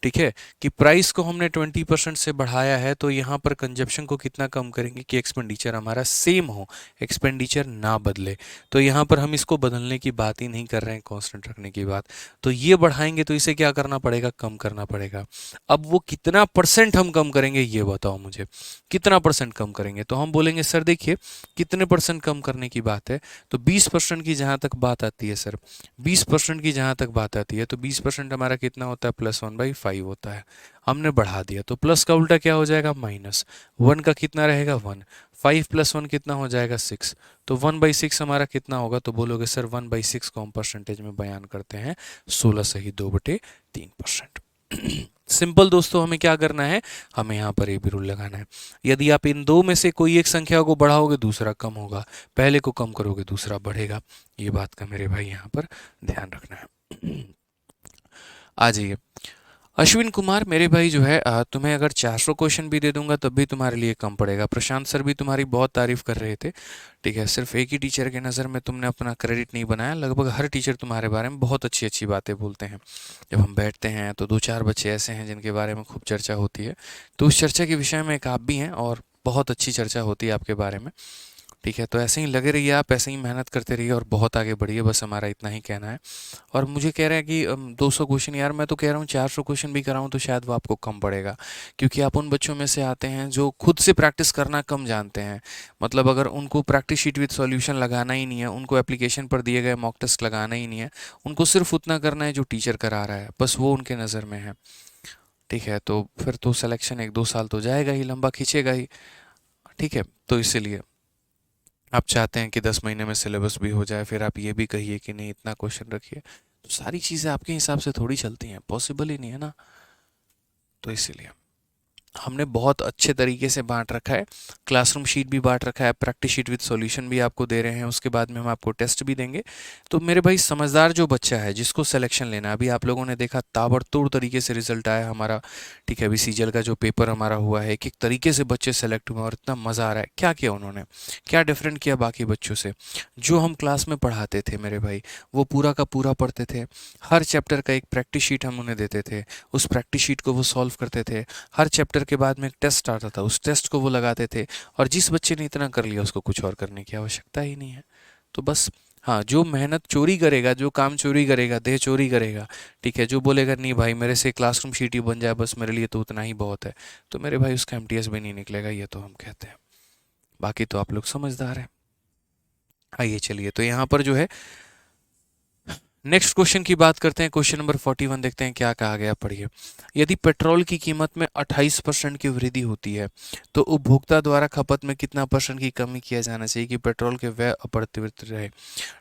ठीक है, कि प्राइस को हमने 20% से बढ़ाया है तो यहाँ पर कंजप्शन को कितना कम करेंगे कि एक्सपेंडिचर हमारा सेम हो, एक्सपेंडिचर ना बदले। तो यहाँ पर हम इसको बदलने की बात ही नहीं कर रहे हैं, कांस्टेंट रखने की बात। तो ये बढ़ाएंगे तो इसे क्या करना पड़ेगा? कम करना पड़ेगा। अब वो कितना परसेंट हम कम करेंगे ये बताओ मुझे, कितना परसेंट कम करेंगे? तो हम बोलेंगे सर देखिए कितने परसेंट कम करने की बात है, तो 20% की जहाँ तक बात आती है सर, 20% की जहाँ तक बात आती है तो 20% हमारा कितना होता है? +1/5 होता है। हमने बढ़ा दिया तो प्लस का उल्टा क्या हो जाएगा? माइनस। 1 का कितना रहेगा? 1। 5 + 1 कितना हो जाएगा? 6। तो 1/6 हमारा कितना होगा? तो बोलोगे सर 1/6 को हम परसेंटेज में बयान करते हैं 16 सही 2/3%। सिंपल दोस्तों, हमें क्या करना है? हमें यहाँ पर ए बी रूल लगाना है। यदि आप इन दो में से कोई एक संख्या को बढ़ाओगे दूसरा कम होगा, पहले को कम करोगे दूसरा बढ़ेगा। ये बात का मेरे भाई यहाँ पर ध्यान रखना है। आ जाइए। अश्विन कुमार मेरे भाई जो है तुम्हें अगर 400 क्वेश्चन भी दे दूंगा तब भी तुम्हारे लिए कम पड़ेगा। प्रशांत सर भी तुम्हारी बहुत तारीफ कर रहे थे, ठीक है, सिर्फ एक ही टीचर के नज़र में तुमने अपना क्रेडिट नहीं बनाया, लगभग हर टीचर तुम्हारे बारे में बहुत अच्छी अच्छी बातें बोलते हैं। जब हम बैठते हैं तो 2-4 बच्चे ऐसे हैं जिनके बारे में खूब चर्चा होती है, तो उस चर्चा के विषय में एक आप भी हैं और बहुत अच्छी चर्चा होती है आपके बारे में, ठीक है। तो ऐसे ही लगे रहिए, आप ऐसे ही मेहनत करते रहिए और बहुत आगे बढ़िए, बस हमारा इतना ही कहना है। और मुझे कह रहा है कि 200 क्वेश्चन, यार मैं तो कह रहा हूँ 400 क्वेश्चन भी कराऊँ तो शायद वो आपको कम पड़ेगा, क्योंकि आप उन बच्चों में से आते हैं जो खुद से प्रैक्टिस करना कम जानते हैं। मतलब अगर उनको प्रैक्टिस शीट विद सॉल्यूशन लगाना ही नहीं है, उनको एप्लीकेशन पर दिए गए मॉक टेस्ट लगाना ही नहीं है, उनको सिर्फ उतना करना है जो टीचर करा रहा है, बस वो उनके नज़र में है, ठीक है। तो फिर तो सिलेक्शन 1-2 साल तो जाएगा ही, लंबा खींचेगा ही, ठीक है। तो इसीलिए आप चाहते हैं कि 10 महीने में सिलेबस भी हो जाए, फिर आप ये भी कहिए कि नहीं इतना क्वेश्चन रखिए, तो सारी चीज़ें आपके हिसाब से थोड़ी चलती हैं, पॉसिबल ही नहीं है ना। तो इसीलिए हमने बहुत अच्छे तरीके से बांट रखा है, क्लासरूम शीट भी बांट रखा है, प्रैक्टिस शीट विद सॉल्यूशन भी आपको दे रहे हैं, उसके बाद में हम आपको टेस्ट भी देंगे। तो मेरे भाई समझदार जो बच्चा है जिसको सिलेक्शन लेना है, अभी आप लोगों ने देखा ताबड़तोड़ तरीके से रिजल्ट आया हमारा, ठीक है। अभी सीजीएल का जो पेपर हमारा हुआ है, एक एक तरीके से बच्चे सेलेक्ट हुए और इतना मज़ा आ रहा है। क्या किया उन्होंने, क्या डिफरेंट किया बाकी बच्चों से? जो हम क्लास में पढ़ाते थे मेरे भाई, वो पूरा का पूरा पढ़ते थे, हर चैप्टर का एक प्रैक्टिस शीट हम उन्हें देते थे, उस प्रैक्टिस शीट को वो सॉल्व करते थे, हर चैप्टर के बाद में एक टेस्ट आता था, उस टेस्ट को वो लगाते थे, और जिस बच्चे ने इतना कर लिया उसको कुछ और करने की आवश्यकता ही नहीं है। तो बस हाँ, जो मेहनत चोरी करेगा, जो काम चोरी करेगा, देह चोरी करेगा, ठीक है, जो बोलेगा नहीं भाई मेरे से क्लासरूम शीट ही बन जाए बस मेरे लिए तो उतना ही बहुत है, तो मेरे भाई उसका एमटीएस भी नहीं निकलेगा, ये तो हम कहते हैं। बाकी तो आप लोग समझदार हैं। आइए चलिए, तो यहाँ पर जो है नेक्स्ट क्वेश्चन की बात करते हैं। क्वेश्चन नंबर 41 देखते हैं क्या कहा गया, पढ़िए। यदि पेट्रोल की कीमत में 28% की वृद्धि होती है तो उपभोक्ता द्वारा खपत में कितना परसेंट की कमी किया जाना चाहिए कि पेट्रोल के व्यय अपरिवर्तित रहे,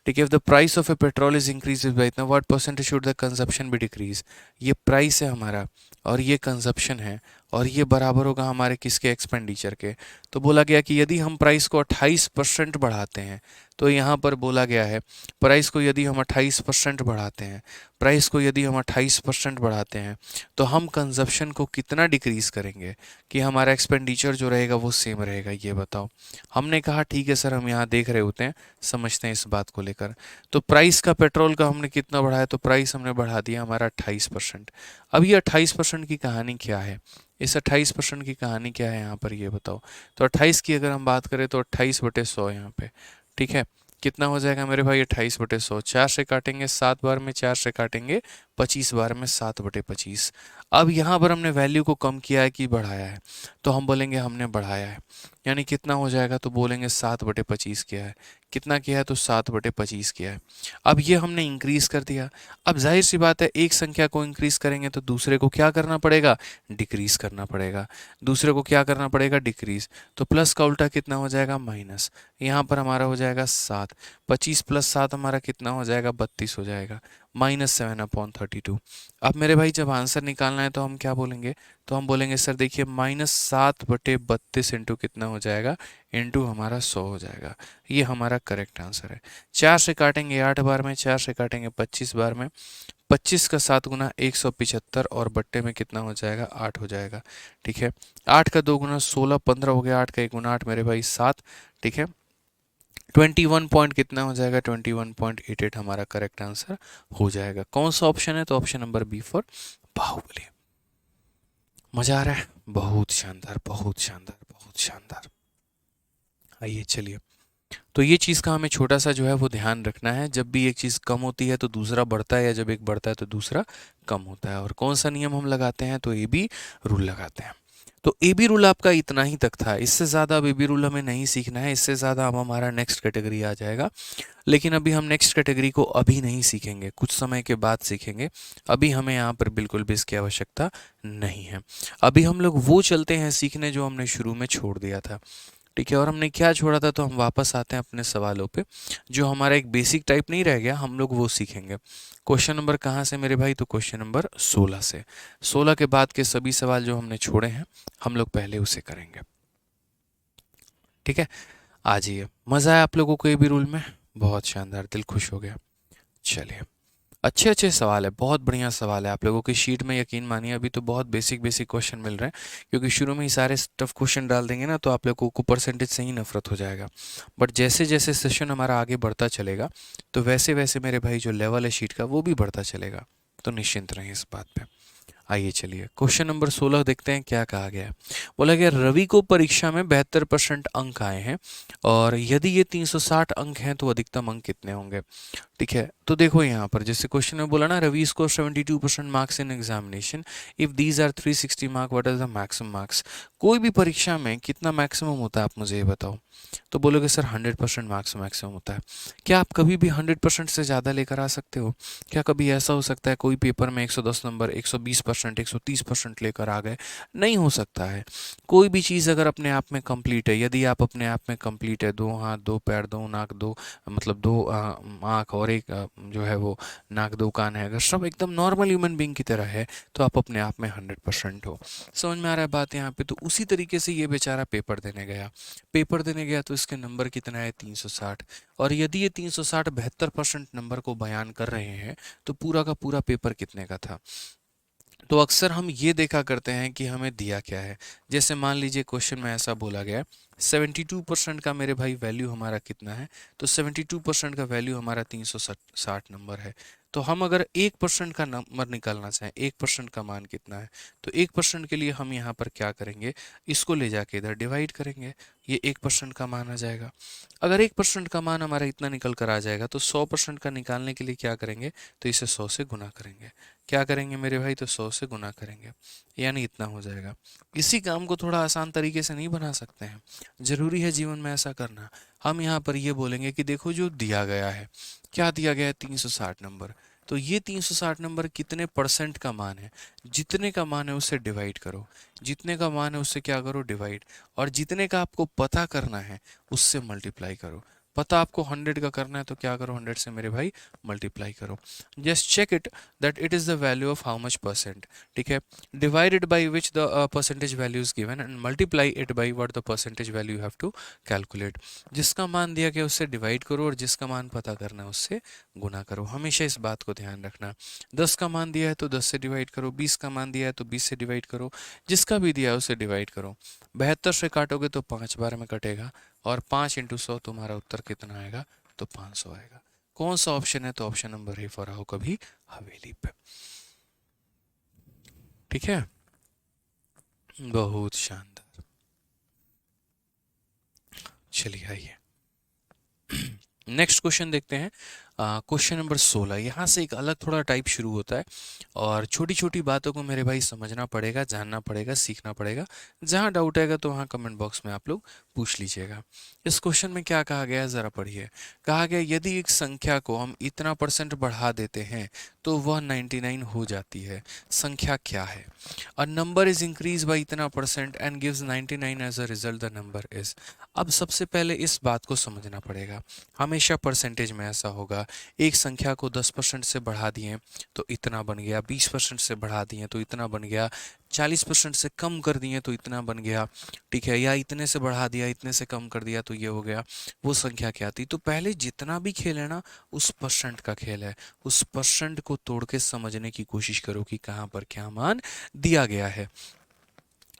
ठीक है। If the price of a petrol is increase by इतना, what percentage should the consumption be decrease. ये प्राइस है हमारा और ये कंजप्शन है, और ये बराबर होगा हमारे किसके, एक्सपेंडिचर के। तो बोला गया कि यदि हम प्राइस को 28% बढ़ाते हैं, तो यहाँ पर बोला गया है प्राइस को यदि हम 28% बढ़ाते हैं, प्राइस को यदि हम 28% बढ़ाते हैं, तो हम कंजप्शन को कितना डिक्रीज करेंगे कि हमारा एक्सपेंडिचर जो रहेगा वो सेम रहेगा, ये बताओ। हमने कहा ठीक है सर, हम यहाँ देख रहे होते हैं, समझते हैं इस बात को लेकर। तो प्राइस का, पेट्रोल का हमने कितना बढ़ाया, तो प्राइस हमने बढ़ा दिया हमारा 28%। अब ये 28% की कहानी क्या है, इस 28% की कहानी क्या है यहाँ पर, ये बताओ। तो 28 की अगर हम बात करें तो 28/100 यहाँ पे, ठीक है। कितना हो जाएगा मेरे भाई, 28/100। 4 से काटेंगे 7 बार में, 4 से काटेंगे 25 बार में, 7/25। अब यहाँ पर हमने वैल्यू को कम किया है कि बढ़ाया है, तो हम बोलेंगे हमने बढ़ाया है, यानी कितना हो जाएगा, तो बोलेंगे 7/25 किया है। कितना किया है, तो 7/25 किया है। अब ये हमने इंक्रीज कर दिया। अब जाहिर सी बात है, एक संख्या को इंक्रीज करेंगे तो दूसरे को क्या करना पड़ेगा, डिक्रीज करना पड़ेगा। दूसरे को क्या करना पड़ेगा, डिक्रीज। तो प्लस का उल्टा कितना हो जाएगा, माइनस। यहाँ पर हमारा हो जाएगा 7, 25 + 7 हमारा कितना हो जाएगा, 32 हो जाएगा, -7/32। अब मेरे भाई जब आंसर निकालना है तो हम क्या बोलेंगे, तो हम बोलेंगे सर देखिए -7/32 इंटू कितना हो जाएगा, इंटू हमारा 100 हो जाएगा। ये हमारा करेक्ट आंसर है। 4 से काटेंगे 8 बार में, 4 से काटेंगे 25 बार में, 25 का 7 गुना 175, और बट्टे में कितना हो जाएगा, 8 हो जाएगा, ठीक है। 8 का 2 गुना 16, 15 हो गया, 8 का 1 गुना 8 मेरे भाई 7, ठीक है। 21 पॉइंट कितना हो जाएगा, 21.88 हमारा करेक्ट आंसर हो जाएगा। कौन सा ऑप्शन है, तो option number B for Bahubali. मजा आ रहा है, बहुत शानदार, बहुत शानदार, बहुत शानदार। आइए चलिए, तो ये चीज़ का हमें छोटा सा जो है वो ध्यान रखना है, जब भी एक चीज़ कम होती है तो दूसरा बढ़ता है, या जब एक बढ़ता है तो दूसरा कम होता है। और कौन सा नियम हम लगाते हैं, तो ए बी रूल लगाते हैं। तो ए बी रूल आपका इतना ही तक था, इससे ज़्यादा अब ए बी रूल हमें नहीं सीखना है, इससे ज़्यादा अब हमारा नेक्स्ट कैटेगरी आ जाएगा। लेकिन अभी हम नेक्स्ट कैटेगरी को अभी नहीं सीखेंगे, कुछ समय के बाद सीखेंगे। अभी हमें यहाँ पर बिल्कुल भी इसकी आवश्यकता नहीं है। अभी हम लोग वो चलते हैं सीखने जो हमने शुरू में छोड़ दिया था, ठीक है। और हमने क्या छोड़ा था, तो हम वापस आते हैं अपने सवालों पे। जो हमारा एक बेसिक टाइप नहीं रह गया, हम लोग वो सीखेंगे। क्वेश्चन नंबर कहाँ से मेरे भाई, तो क्वेश्चन नंबर 16 से। 16 के बाद के सभी सवाल जो हमने छोड़े हैं, हम लोग पहले उसे करेंगे, ठीक है। आ जाइए, मज़ा आया आप लोगों को ये भी रूल में, बहुत शानदार, दिल खुश हो गया। चलिए, अच्छे अच्छे सवाल है, बहुत बढ़िया सवाल है। आप लोगों की शीट में यकीन मानिए अभी तो बहुत बेसिक बेसिक क्वेश्चन मिल रहे हैं, क्योंकि शुरू में ही सारे टफ क्वेश्चन डाल देंगे ना, तो आप लोगों को परसेंटेज से ही नफरत हो जाएगा। बट जैसे जैसे सेशन हमारा आगे बढ़ता चलेगा, तो वैसे वैसे मेरे भाई जो लेवल है शीट का वो भी बढ़ता चलेगा, तो निश्चिंत रहें इस बात पे। आइए चलिए, क्वेश्चन नंबर 16 देखते हैं क्या कहा गया है। बोला गया रवि को परीक्षा में 72% अंक आए हैं, और यदि ये 360 अंक हैं तो अधिकतम अंक कितने होंगे, ठीक है। तो देखो यहाँ पर जैसे क्वेश्चन में बोला ना, Ravi score 72% marks in examination, if these are 360 mark, what is the maximum marks. कोई भी परीक्षा में कितना मैक्सिमम होता है, आप मुझे ये बताओ। तो बोलोगे सर 100% मार्क्स मैक्सिमम होता है। क्या आप कभी भी 100% से ज़्यादा लेकर आ सकते हो? क्या कभी ऐसा हो सकता है कोई पेपर में 110 नंबर, 120%, 130% लेकर आ गए? नहीं हो सकता है। कोई भी चीज़ अगर अपने आप में कंप्लीट है, यदि आप अपने आप में कंप्लीट है, 2 हाथ 2 पैर 2 नाक 2, मतलब 2 आँख और एक जो है वो नाक 2 कान है, अगर सब एकदम नॉर्मल ह्यूमन बीइंग की तरह है, तो आप अपने आप में 100% हो। समझ में आ रहा है बात यहाँ पे? तो उसी तरीके से ये बेचारा पेपर देने गया, पेपर देने गया तो इसके नंबर कितना है, 360। और यदि ये 360 72% नंबर को बयान कर रहे हैं, तो पूरा का पूरा पेपर कितने का था? तो अक्सर हम ये देखा करते हैं कि हमें दिया क्या है। जैसे मान लीजिए क्वेश्चन में ऐसा बोला गया है 72% का मेरे भाई वैल्यू हमारा कितना है, तो 72% का वैल्यू हमारा 360 नंबर है। तो हम अगर 1% का नंबर निकालना चाहें, 1% का मान कितना है, तो 1% के लिए हम यहाँ पर क्या करेंगे, इसको ले जाके इधर डिवाइड करेंगे, ये 1% का मान आ जाएगा। अगर 1% का मान हमारा इतना निकल कर आ जाएगा, तो 100% का निकालने के लिए क्या करेंगे, तो इसे 100 से गुना करेंगे। क्या करेंगे मेरे भाई, तो 100 से गुना करेंगे, यानी इतना हो जाएगा। इसी काम को थोड़ा आसान तरीके से नहीं बना सकते हैं? जरूरी है जीवन में ऐसा करना। हम यहाँ पर ये बोलेंगे कि देखो जो दिया गया है, क्या दिया गया है, 360 नंबर। तो ये 360 नंबर कितने परसेंट का मान है, जितने का मान है उससे डिवाइड करो, जितने का मान है उससे क्या करो, डिवाइड, और जितने का आपको पता करना है उससे मल्टीप्लाई करो। पता आपको 100 का करना है तो क्या करो, 100 से मेरे भाई मल्टीप्लाई करो। Just check it that it is the value of how much percent, ठीक है, divided by which the percentage value is given and multiply it by what the percentage value you have to calculate. जिसका मान दिया गया उससे divide करो और जिसका मान पता करना है उससे गुना करो। हमेशा इस बात को ध्यान रखना। 10 का मान दिया है तो 10 से डिवाइड करो, 20 का मान दिया है तो 20 से डिवाइड करो, जिसका भी दिया है उसे डिवाइड करो। 72 से काटोगे तो 5 बार में कटेगा और 5 इंटू 100 तुम्हारा उत्तर कितना आएगा, तो 500 आएगा। कौन सा ऑप्शन है, तो ऑप्शन नंबर ए फॉर आओ कभी हवेली पे। ठीक है, बहुत शानदार। चलिए आइए नेक्स्ट क्वेश्चन देखते हैं। Question number 16। यहाँ से एक अलग थोड़ा टाइप शुरू होता है और छोटी छोटी बातों को मेरे भाई समझना पड़ेगा, जानना पड़ेगा, सीखना पड़ेगा। जहाँ डाउट आएगा तो वहाँ कमेंट बॉक्स में आप लोग पूछ लीजिएगा। इस क्वेश्चन में क्या कहा गया है ज़रा पढ़िए। कहा गया यदि एक संख्या को हम इतना % बढ़ा देते हैं तो वह 99 हो जाती है। संख्या क्या है? A number is increase by इतना % and gives 99 as a result the number is. अब सबसे पहले इस बात को समझना पड़ेगा। हमेशा परसेंटेज में ऐसा होगा, एक संख्या को 10% से बढ़ा दिए तो इतना बन गया, 20% से बढ़ा दिए तो इतना बन गया, 40% से कम कर दिए तो इतना बन गया, ठीक है, या इतने से बढ़ा दिया, इतने से कम कर दिया तो ये हो गया। वो संख्या क्या थी? तो पहले जितना भी खेल है ना उस % का खेल है। उस % को तोड़ के समझने की कोशिश करो कि कहाँ पर क्या मान दिया गया है।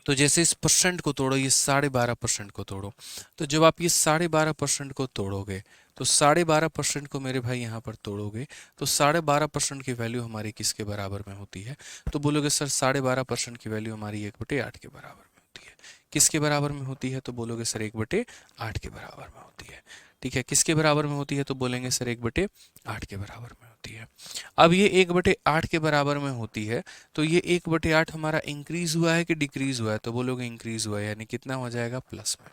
तो जैसे इस % को तोड़ो, ये 12.5% को तोड़ो, तो जब आप ये 12.5% को तोड़ोगे तो 12.5% को मेरे भाई यहाँ पर तोड़ोगे तो 12.5% की वैल्यू हमारी किसके बराबर में होती है? तो बोलोगे सर 12.5% की वैल्यू हमारी 1/8 के बराबर में होती है। किसके बराबर में होती है? तो बोलोगे सर 1/8 के बराबर में होती है। ठीक है, किसके बराबर में होती है? तो बोलेंगे सर 1/8 के बराबर में होती है। अब ये 1/8 के बराबर में होती है तो ये 1/8 हमारा इंक्रीज हुआ है कि डिक्रीज हुआ है? तो बोलोगे इंक्रीज हुआ है, यानी कितना हो जाएगा? प्लस में।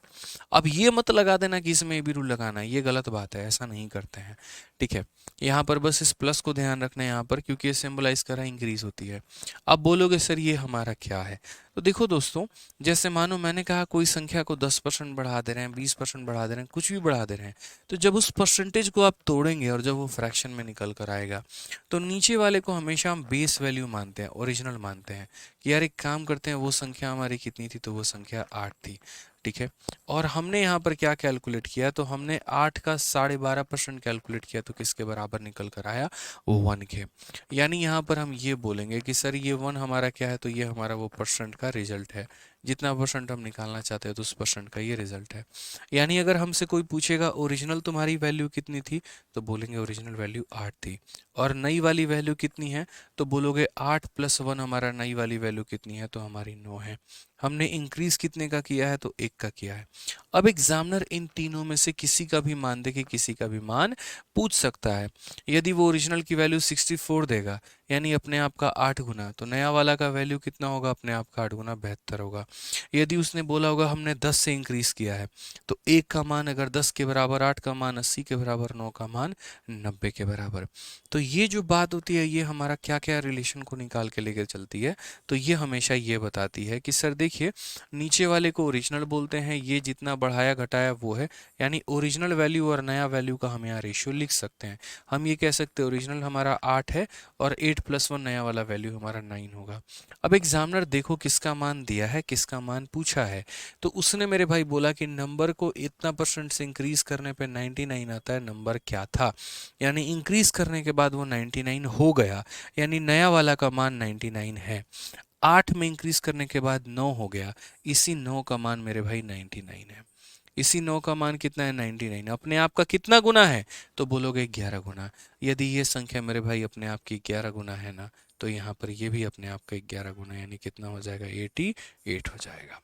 अब ये मत लगा देना कि इसमें ए बी रूल लगाना है, ये गलत बात है, ऐसा नहीं करते हैं। ठीक है, यहाँ पर बस इस प्लस को ध्यान रखना है यहाँ पर, क्योंकि ये सिंबलाइज कर रहा है इंक्रीज होती है। अब बोलोगे सर ये हमारा क्या है? तो देखो दोस्तों, जैसे मानो मैंने कहा कोई संख्या को 10% बढ़ा दे रहे हैं, 20% बढ़ा दे रहे हैं, कुछ भी बढ़ा दे रहे हैं, तो जब उस परसेंटेज को आप तोड़ेंगे और जब वो फ्रैक्शन में निकल कर आएगा तो नीचे वाले को हमेशा हम बेस वैल्यू मानते हैं, ओरिजिनल मानते हैं कि यार एक काम करते हैं, वो संख्या हमारी कितनी थी? तो वो संख्या 8 थी। ठीक है, और हमने यहाँ पर क्या कैलकुलेट किया? तो हमने 8 का 12.5% कैलकुलेट किया तो किसके बराबर निकल कर आया? वो 1 के। यानी यहाँ पर हम ये बोलेंगे कि सर ये 1 हमारा क्या है? तो ये हमारा वो % का रिजल्ट है। जितना % हम निकालना चाहते हैं तो उस % का ये रिजल्ट है। यानी अगर हमसे कोई पूछेगा ओरिजिनल तुम्हारी वैल्यू कितनी थी? तो बोलेंगे ओरिजिनल वैल्यू 8 थी। और नई वाली वैल्यू कितनी है? तो बोलोगे 8 + 1 हमारा नई वाली वैल्यू कितनी है? तो हमारी 9 है। हमने इंक्रीज कितने का किया है? तो 1 का किया है। अब एग्जामिनर इन तीनों में से किसी का भी मान दे के किसी का भी मान पूछ सकता है। यदि वो ओरिजिनल की वैल्यू 64 देगा, यानी अपने आप का 8 गुना, तो नया वाला का वैल्यू कितना होगा? अपने आप का 8 गुना 72 होगा। यदि उसने बोला होगा हमने 10 से इंक्रीज किया है, तो 1 का मान अगर 10 के बराबर, 8 का मान 80 के बराबर, 9 का मान 90 के बराबर। तो ये जो बात होती है ये हमारा क्या क्या रिलेशन को निकाल के लेकर चलती है? तो ये हमेशा ये बताती है कि सर देखिए, नीचे वाले को ओरिजिनल बोलते हैं, ये जितना बढ़ाया घटाया वो है, यानी ओरिजिनल वैल्यू और नया वैल्यू का हम यहाँ रेशियो लिख सकते हैं। हम ये कह सकते हैं ओरिजिनल हमारा 8 है और 8 + 1 नया वाला वैल्यू हमारा 9 होगा। अब एग्जामिनर देखो किसका मान दिया है, किसका मान पूछा है। तो उसने मेरे भाई बोला कि नंबर को इतना % से इंक्रीज करने पे 99 आता है, नंबर क्या था? यानी इंक्रीज करने के बाद वो 99 हो गया, यानी नया वाला का मान 99 है। 8 में इंक्रीज करने के बाद 9 हो गया, इसी 9 का मान मेरे भाई 99 है। इसी 9 का मान कितना है? 99। अपने आप का कितना गुना है? तो बोलोगे 11 गुना। यदि ये संख्या मेरे भाई अपने आप की 11 गुना है ना, तो यहाँ पर ये भी अपने आप का 11 गुना, यानी कितना हो जाएगा? 88 हो जाएगा।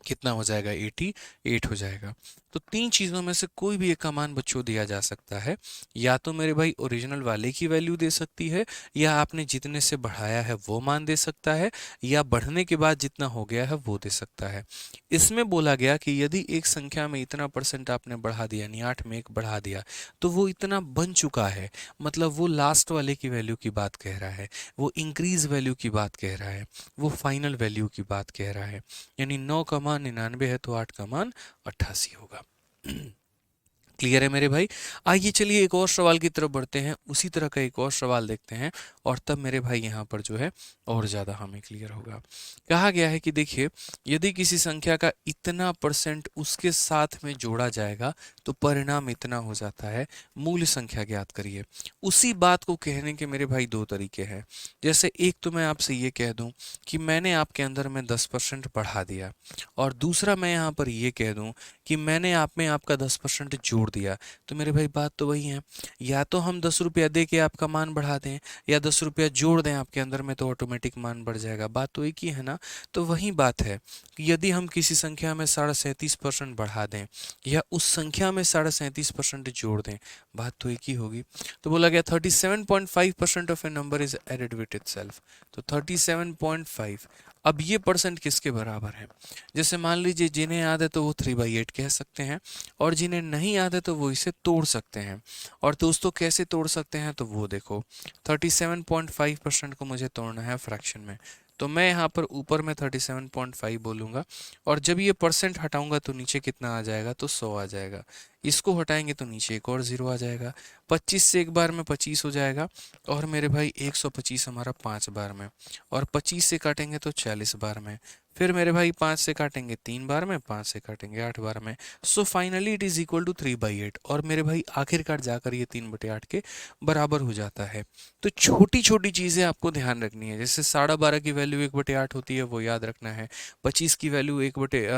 कितना हो जाएगा? 88 हो जाएगा। तो तीन चीज़ों में से कोई भी एक का मान बच्चों दिया जा सकता है। या तो मेरे भाई ओरिजिनल वाले की वैल्यू दे सकती है, या आपने जितने से बढ़ाया है वो मान दे सकता है, या बढ़ने के बाद जितना हो गया है वो दे सकता है। इसमें बोला गया कि यदि एक संख्या में इतना % आपने बढ़ा दिया, यानी 8 में 1 बढ़ा दिया, तो वो इतना बन चुका है, मतलब वो लास्ट वाले की वैल्यू की बात कह रहा है, वो इंक्रीज वैल्यू की बात कह रहा है, वो फाइनल वैल्यू की बात कह रहा है। यानी 9 का मान 99 है तो 8 का मान 88 होगा। क्लियर है मेरे भाई। आइए चलिए एक और सवाल की तरफ बढ़ते हैं, उसी तरह का एक और सवाल देखते हैं और तब मेरे भाई यहाँ पर जो है और ज़्यादा हमें क्लियर होगा। कहा गया है कि देखिए, यदि किसी संख्या का इतना परसेंट उसके साथ में जोड़ा जाएगा तो परिणाम इतना हो जाता है, मूल संख्या ज्ञात करिए। उसी बात को कहने के मेरे भाई दो तरीके हैं। जैसे एक तो मैं आपसे ये कह दूं कि मैंने आपके अंदर में 10% बढ़ा दिया, और दूसरा मैं यहाँ पर ये कह दूं कि मैंने आप में आपका 10% जोड़ दिया। तो मेरे भाई बात तो वही है, या तो हम 10 रुपया दे के आपका मान बढ़ा दें या 10 रुपया जोड़ दें आपके अंदर में, तो ऑटोमेटिक मान बढ़ जाएगा। बात तो एक ही है ना। तो वही बात है कि यदि हम किसी संख्या में 37.5% बढ़ा दें या उस संख्या में 37.5% जोड़ दें, बात तो एक ही होगी। तो बोला गया 37.5% of a number is added with itself. तो 37.5, अब ये परसेंट किसके बराबर है? जैसे मान लीजिए जिन्हें याद है तो वो 3/8 कह सकते हैं, और जिन्हें नहीं याद है तो वो इसे तोड़ सकते हैं। और दोस्तों कैसे तोड़ सकते हैं तो वो देखो, 37.5% को मुझे तोड़ना है फ्रैक्शन में, तो मैं यहाँ पर ऊपर में 37.5 बोलूँगा, और जब ये परसेंट हटाऊंगा तो नीचे कितना आ जाएगा? तो 100 आ जाएगा। इसको हटाएंगे तो नीचे एक और 0 आ जाएगा। 25 से एक बार में 25 हो जाएगा, और मेरे भाई 125 हमारा 5 बार में, और 25 से काटेंगे तो 40 बार में। फिर मेरे भाई 5 से काटेंगे 3 बार में, 5 से काटेंगे 8 बार में। So finally it is equal to 3/8, और मेरे भाई आखिरकार जाकर ये 3/8 के बराबर हो जाता है। तो छोटी छोटी चीज़ें आपको ध्यान रखनी है, जैसे 12.5 की वैल्यू 1/8 होती है, वो याद रखना है। 25 की वैल्यू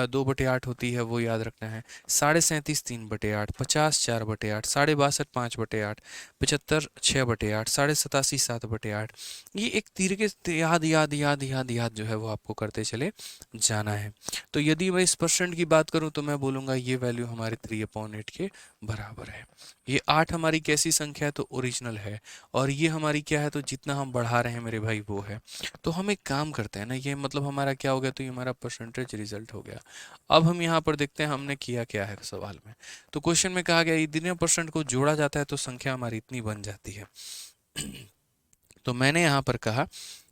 2/8 होती है, वो याद रखना है। 37.5 3/8, 50 4/8, 62 5/8, 75 6/8, 87 7/8। ये एक तरीके से याद याद याद याद याद जो है वो आपको करते चले जाना है। तो यदि मैं इस परसेंट की बात करूं तो मैं बोलूंगा ये वैल्यू हमारे 3/8 के बराबर है। ये 8 हमारी कैसी संख्या है? तो ओरिजिनल है, और ये हमारी क्या है? तो जितना हम बढ़ा रहे हैं मेरे भाई वो है। तो हम एक काम करते हैं ना, ये मतलब हमारा क्या हो गया? तो ये हमारा परसेंटेज रिजल्ट हो गया। अब हम यहाँ पर देखते हैं हमने किया क्या है सवाल में। तो क्वेश्चन में कहा गया इतने परसेंट को जोड़ा जाता है तो संख्या हमारी इतनी बन जाती है। तो मैंने यहाँ पर कहा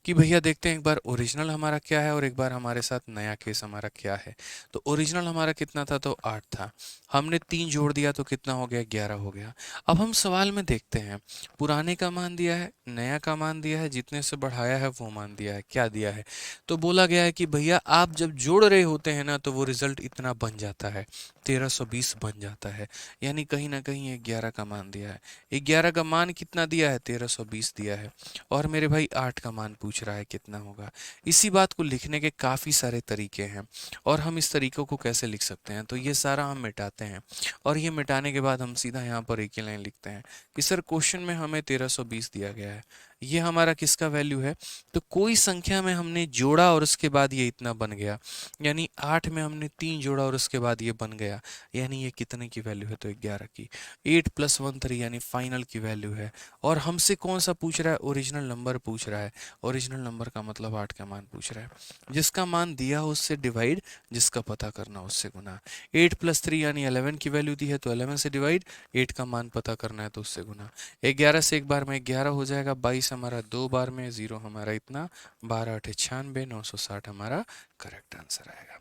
कि भैया देखते हैं एक बार ओरिजिनल हमारा क्या है और एक बार हमारे साथ नया केस हमारा क्या है। तो ओरिजिनल हमारा कितना था? तो 8 था। हमने 3 जोड़ दिया तो कितना हो गया? 11 हो गया। अब हम सवाल में देखते हैं, पुराने का मान दिया है, नया का मान दिया है, जितने से बढ़ाया है वो मान दिया है। क्या दिया है? तो बोला गया है कि भैया आप जब जोड़ रहे होते हैं ना तो वो रिजल्ट इतना बन जाता है, 1320 बन जाता है। यानी कहीं ना कहीं 11 का मान दिया है। 11 का मान कितना दिया है? 1320 दिया है। और मेरे भाई 8 का मान पूछ रहा है कितना होगा। इसी बात को लिखने के काफ़ी सारे तरीके हैं, और हम इस तरीकों को कैसे लिख सकते हैं? तो ये सारा हम मिटाते हैं, और ये मिटाने के बाद हम सीधा यहाँ पर एक ही लाइन लिखते हैं कि सर क्वेश्चन में हमें 1320 दिया गया है, ये हमारा किसका वैल्यू है? तो कोई संख्या में हमने जोड़ा और उसके बाद ये इतना बन गया, यानी 8 में हमने 3 जोड़ा और उसके बाद ये बन गया, यानी ये कितने की वैल्यू है? तो 11 की। 8 + 1 3 यानी फाइनल की वैल्यू है। और हमसे कौन सा पूछ रहा है? ओरिजिनल नंबर पूछ रहा है। ओरिजिनल नंबर का मतलब 8 का मान पूछ रहा है। जिसका मान दिया हो उससे डिवाइड, जिसका पता करना हो उससे गुना। 8 + 3 यानी 11 की वैल्यू दी है तो 11 से डिवाइड, 8 का मान पता करना है तो उससे गुना। 11 से एक बार में 11 हो जाएगा, 22 हमारा 2 बार में, 0 हमारा इतना, 12 8 96, 960 हमारा करेक्ट आंसर आएगा।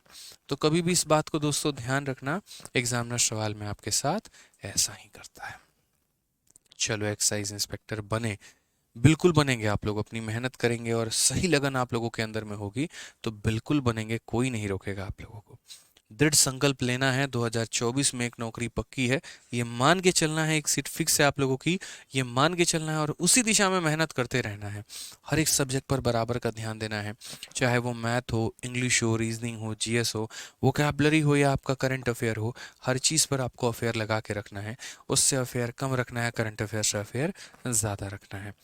तो कभी भी इस बात को दोस्तों ध्यान रखना, एग्जामिनर सवाल में आपके साथ ऐसा ही करता है। चलो एक्सरसाइज इंस्पेक्टर बने, बिल्कुल बनेंगे। आप लोग अपनी मेहनत करेंगे और सही लगन आप लोगों के अंदर में होगी तो बिल्कुल बनेंगे, कोई नहीं रोकेगा आप लोगों को। दृढ़ संकल्प लेना है, 2024 में एक नौकरी पक्की है, ये मान के चलना है, एक सीट फिक्स है आप लोगों की, ये मान के चलना है और उसी दिशा में मेहनत करते रहना है। हर एक सब्जेक्ट पर बराबर का ध्यान देना है, चाहे वो मैथ हो, इंग्लिश हो, रीजनिंग हो, जीएस हो, वोकैबलरी हो या आपका करंट अफेयर हो, हर चीज़ पर आपको अफेयर लगा के रखना है। उससे अफेयर कम रखना है, करंट अफेयर से अफेयर ज़्यादा रखना है।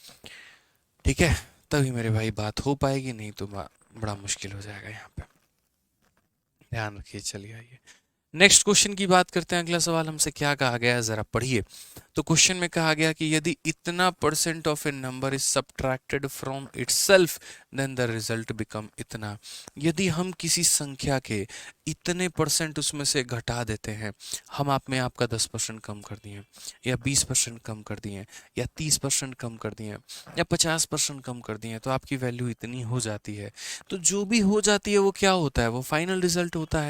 ठीक है, तभी मेरे भाई बात हो पाएगी, नहीं तो बड़ा मुश्किल हो जाएगा यहाँ पे। ध्यान रखिए। चलिए आइए नेक्स्ट क्वेश्चन की बात करते हैं। अगला सवाल हमसे क्या कहा गया है, जरा पढ़िए। तो क्वेश्चन में कहा गया कि यदि इतना percent of a number is subtracted from itself then the result become इतना। यदि हम किसी संख्या के इतने परसेंट उसमें से घटा देते हैं, हम आप में आपका 10% कम कर दिए या 20% कम कर दिए या 30% कम कर दिए या 50% कम कर दिए, तो आपकी वैल्यू इतनी हो जाती है। तो जो भी हो जाती है वो क्या होता है, वो फाइनल रिजल्ट होता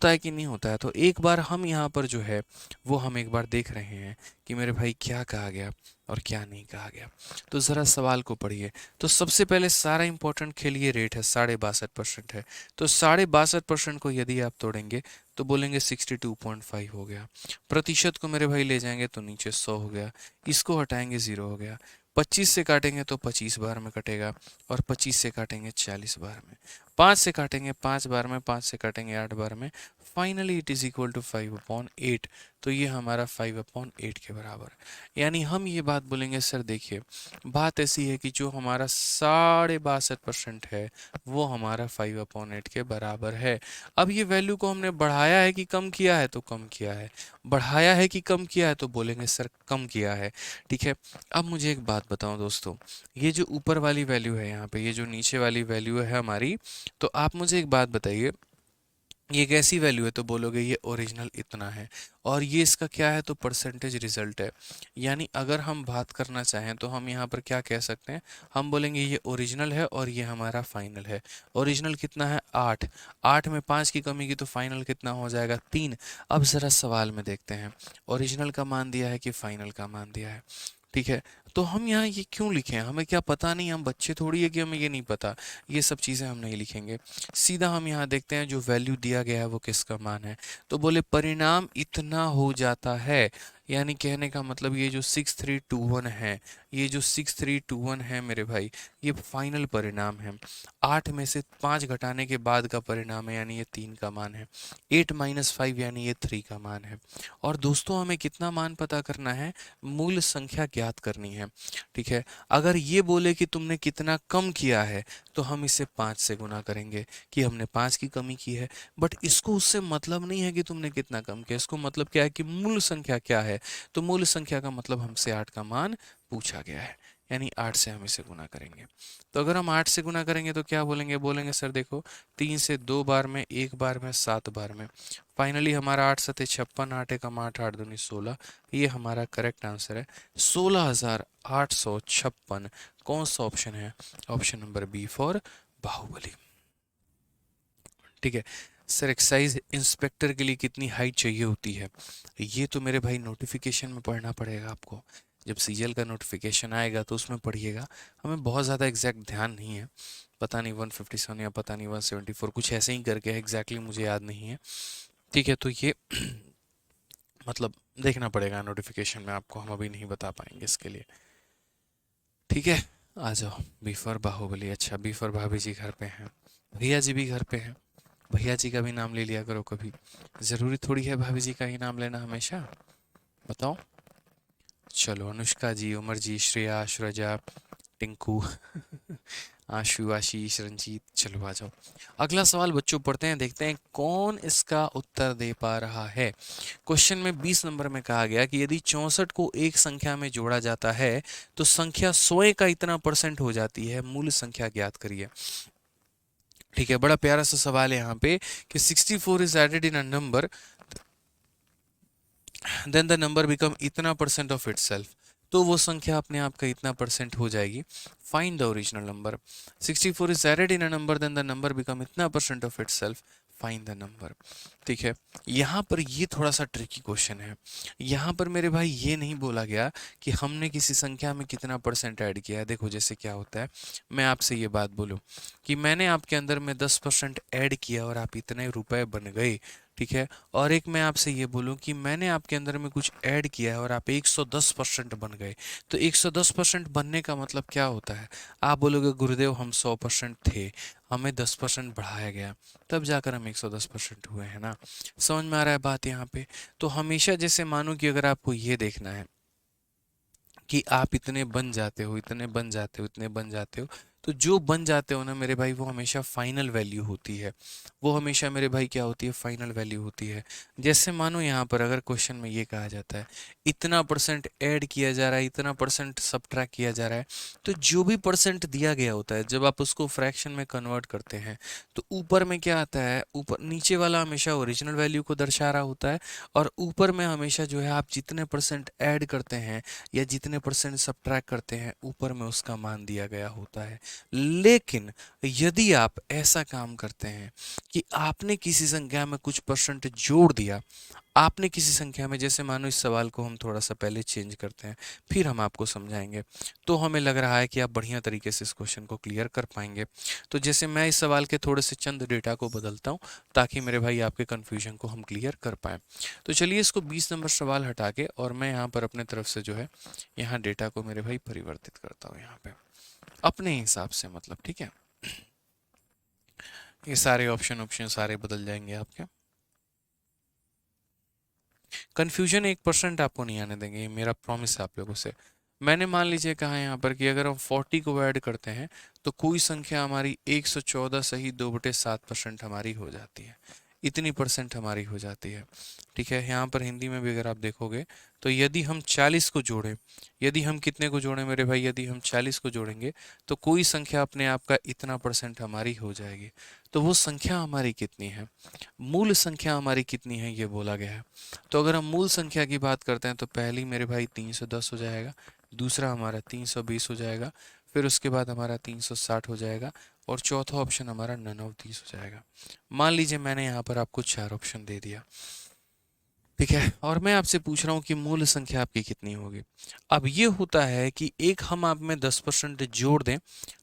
है कि नहीं होता है। तो एक बार हम यहाँ पर जो है वो हम एक बार देख रहे हैं कि मेरे भाई क्या कहा गया और क्या नहीं कहा गया। तो ज़रा सवाल को पढ़िए। तो सबसे पहले सारा इंपॉर्टेंट खेल ये रेट है 62.5% है। तो 62.5% को यदि आप तोड़ेंगे तो बोलेंगे 62.5 हो गया। प्रतिशत को मेरे भाई ले जाएंगे तो नीचे 100 हो गया, इसको हटाएंगे 0 हो गया। 25 से काटेंगे तो 25 बार में कटेगा और 25 से काटेंगे 40 बार में। 5 से काटेंगे 5 बार में, 5 से काटेंगे 8 बार में। Finally it is equal to 5/8। तो ये हमारा 5/8 के बराबर। यानी हम ये बात बोलेंगे सर देखिए बात ऐसी है कि जो हमारा 62.5% है वो हमारा 5/8 के बराबर है। अब ये वैल्यू को हमने बढ़ाया है कि कम किया है, तो कम किया है। बढ़ाया है कि कम किया है, तो बोलेंगे सर कम किया है। ठीक है। अब मुझे एक बात बताओ दोस्तों, ये जो ऊपर वाली वैल्यू है यहाँ पे, ये जो नीचे वाली वैल्यू है हमारी, तो आप मुझे एक बात बताइए ये कैसी वैल्यू है। तो बोलोगे ये ओरिजिनल इतना है और ये इसका क्या है, तो परसेंटेज रिजल्ट है। यानी अगर हम बात करना चाहें तो हम यहाँ पर क्या कह सकते हैं, हम बोलेंगे ये ओरिजिनल है और ये हमारा फाइनल है। ओरिजिनल कितना है 8, 8 में 5 की कमी की तो फाइनल कितना हो जाएगा 3। अब ज़रा सवाल में देखते हैं ओरिजिनल का मान दिया है कि फाइनल का मान दिया है। ठीक है। तो हम यहाँ ये क्यों लिखे हैं, हमें क्या पता नहीं, हम बच्चे थोड़ी है कि हमें ये नहीं पता। ये सब चीज़ें हम नहीं लिखेंगे, सीधा हम यहाँ देखते हैं जो वैल्यू दिया गया है वो किसका मान है। तो बोले परिणाम इतना हो जाता है, यानी कहने का मतलब ये जो 6321 है, ये जो 6321 है मेरे भाई, ये फाइनल परिणाम है। 8 में से 5 घटाने के बाद का परिणाम है, यानी ये 3 का मान है। 8 - 5 यानी ये 3 का मान है। और दोस्तों हमें कितना मान पता करना है, मूल संख्या ज्ञात करनी है। ठीक है। अगर ये बोले कि तुमने कितना कम किया है तो हम इसे 5 से गुना करेंगे कि हमने 5 की कमी की है। बट इसको उससे मतलब नहीं है कि तुमने कितना कम किया, इसको मतलब क्या है कि मूल संख्या क्या है। तो मूल संख्या का मतलब हमसे 8 का मान पूछा गया है, यानी 8 से हम इसे गुना करेंगे। तो अगर हम 8 से गुना करेंगे तो क्या बोलेंगे, बोलेंगे सर देखो 3 से 2 बार में, 1 बार में, 7 बार में। फाइनली हमारा 8 सते 56, 8 एकम 8, 8 दूनी 16। ये हमारा करेक्ट आंसर है 16,856। कौन सा ऑप्शन है, option number B for Baahubali. ठीक है। सर एक्साइज इंस्पेक्टर के लिए कितनी हाइट चाहिए होती है, ये तो मेरे भाई नोटिफिकेशन में पढ़ना पड़ेगा आपको। जब सीजीएल का नोटिफिकेशन आएगा तो उसमें पढ़िएगा। हमें बहुत ज़्यादा एग्जैक्ट ध्यान नहीं है, पता नहीं 157 या पता नहीं 174 कुछ ऐसे ही करके है, एग्जैक्टली मुझे याद नहीं है। ठीक है। तो ये मतलब देखना पड़ेगा नोटिफिकेशन में आपको, हम अभी नहीं बता पाएंगे इसके लिए। ठीक है। आ जाओ बी फॉर बाहुबली। अच्छा बी फॉर भाभी जी घर पे हैं, भैया जी भी घर पे हैं, भैया जी का भी नाम ले लिया करो कभी। ज़रूरी थोड़ी है भाभी जी का ही नाम लेना हमेशा, बताओ। चलो अनुष्का जी, उमर जी, श्रेया, श्रजा, टिंकू आशु, आशीष, रंजीत, चलो आ जाओ। अगला सवाल बच्चों पढ़ते हैं, देखते हैं कौन इसका उत्तर दे पा रहा है। क्वेश्चन में 20 नंबर में कहा गया कि यदि 64 को एक संख्या में जोड़ा जाता है तो संख्या 100 का इतना परसेंट हो जाती है, मूल संख्या ज्ञात करिए। ठीक है। बड़ा प्यारा सा सवाल है यहाँ पे कि 64 is added in a number then the number become इतना परसेंट ऑफ इटसेल्फ। तो वो संख्या अपने आप का इतना परसेंट हो जाएगी। Find the original number. 64 is added in a number then the number become इतना percent of itself. Find the number. ठीक है। यहाँ पर ये थोड़ा सा ट्रिकी क्वेश्चन है। यहाँ पर मेरे भाई ये नहीं बोला गया कि हमने किसी संख्या में कितना परसेंट ऐड किया है। देखो जैसे क्या होता है, मैं आपसे ये बात बोलूँ कि मैंने आपके अंदर में 10% ऐड किया और आप इतने रुपए बन गए। ठीक है। और एक मैं आपसे ये बोलूं कि मैंने आपके अंदर में कुछ ऐड किया है और आप 110% बन गए। तो 110% बनने का मतलब क्या होता है, आप बोलोगे गुरुदेव हम 100% थे, हमें 10% बढ़ाया गया, तब जाकर हम 110% हुए हैं ना। समझ में आ रहा है बात यहाँ पे। तो हमेशा जैसे मानो कि अगर आपको ये देखना है कि आप इतने बन जाते हो, इतने बन जाते हो, इतने बन जाते हो, तो जो बन जाते हो ना मेरे भाई वो हमेशा फाइनल वैल्यू होती है, वो हमेशा मेरे भाई क्या होती है, फाइनल वैल्यू होती है। जैसे मानो यहाँ पर अगर क्वेश्चन में ये कहा जाता है इतना परसेंट ऐड किया जा रहा है, इतना परसेंट सबट्रैक्ट किया जा रहा है, तो जो भी परसेंट दिया गया होता है जब आप उसको फ्रैक्शन में कन्वर्ट करते हैं तो ऊपर में क्या आता है, ऊपर नीचे वाला हमेशा ओरिजिनल वैल्यू को दर्शा रहा होता है, और ऊपर में हमेशा जो है आप जितने परसेंट ऐड करते हैं या जितने परसेंट सब्ट्रैक्ट करते हैं ऊपर में उसका मान दिया गया होता है। लेकिन यदि आप ऐसा काम करते हैं कि आपने किसी संख्या में कुछ परसेंट जोड़ दिया, आपने किसी संख्या में, जैसे मानो इस सवाल को हम थोड़ा सा पहले चेंज करते हैं फिर हम आपको समझाएंगे, तो हमें लग रहा है कि आप बढ़िया तरीके से इस क्वेश्चन को क्लियर कर पाएंगे। तो जैसे मैं इस सवाल के थोड़े से चंद डेटा को बदलता हूं ताकि मेरे भाई आपके कंफ्यूजन को हम क्लियर कर पाए। तो चलिए इसको 20 नंबर सवाल हटा के और मैं यहाँ पर अपने तरफ से जो है यहाँ डेटा को मेरे भाई परिवर्तित करता हूँ यहाँ पे अपने हिसाब से, मतलब ठीक है। ये सारे ऑप्शन ऑप्शन सारे बदल जाएंगे आपके। कंफ्यूजन 1% आपको नहीं आने देंगे, ये मेरा प्रॉमिस है आप लोगों से। मैंने मान लीजिए कहा यहाँ पर कि अगर हम 40 को ऐड करते हैं तो कोई संख्या हमारी 114 सही 2/7% हमारी हो जाती है, इतनी परसेंट हमारी हो जाती है। ठीक है, यहाँ पर हिंदी में भी अगर आप देखोगे तो यदि हम 40 को जोड़ें, यदि हम कितने को जोड़ें मेरे भाई, यदि हम 40 को जोड़ेंगे तो कोई संख्या अपने आप का इतना परसेंट हमारी हो जाएगी। तो वो संख्या हमारी कितनी है, मूल संख्या हमारी कितनी है ये बोला गया है। तो अगर हम मूल संख्या की बात करते हैं तो पहली मेरे भाई 310 हो जाएगा, दूसरा हमारा 320 हो जाएगा, फिर उसके बाद हमारा 360 हो जाएगा, और चौथा ऑप्शन हमारा नन ऑफ 30 हो जाएगा। मान लीजिए मैंने यहाँ पर आपको 4 ऑप्शन दे दिया, ठीक है, और मैं आपसे पूछ रहा हूँ कि मूल संख्या आपकी कितनी होगी। अब ये होता है कि एक हम आप में 10% जोड़ दें,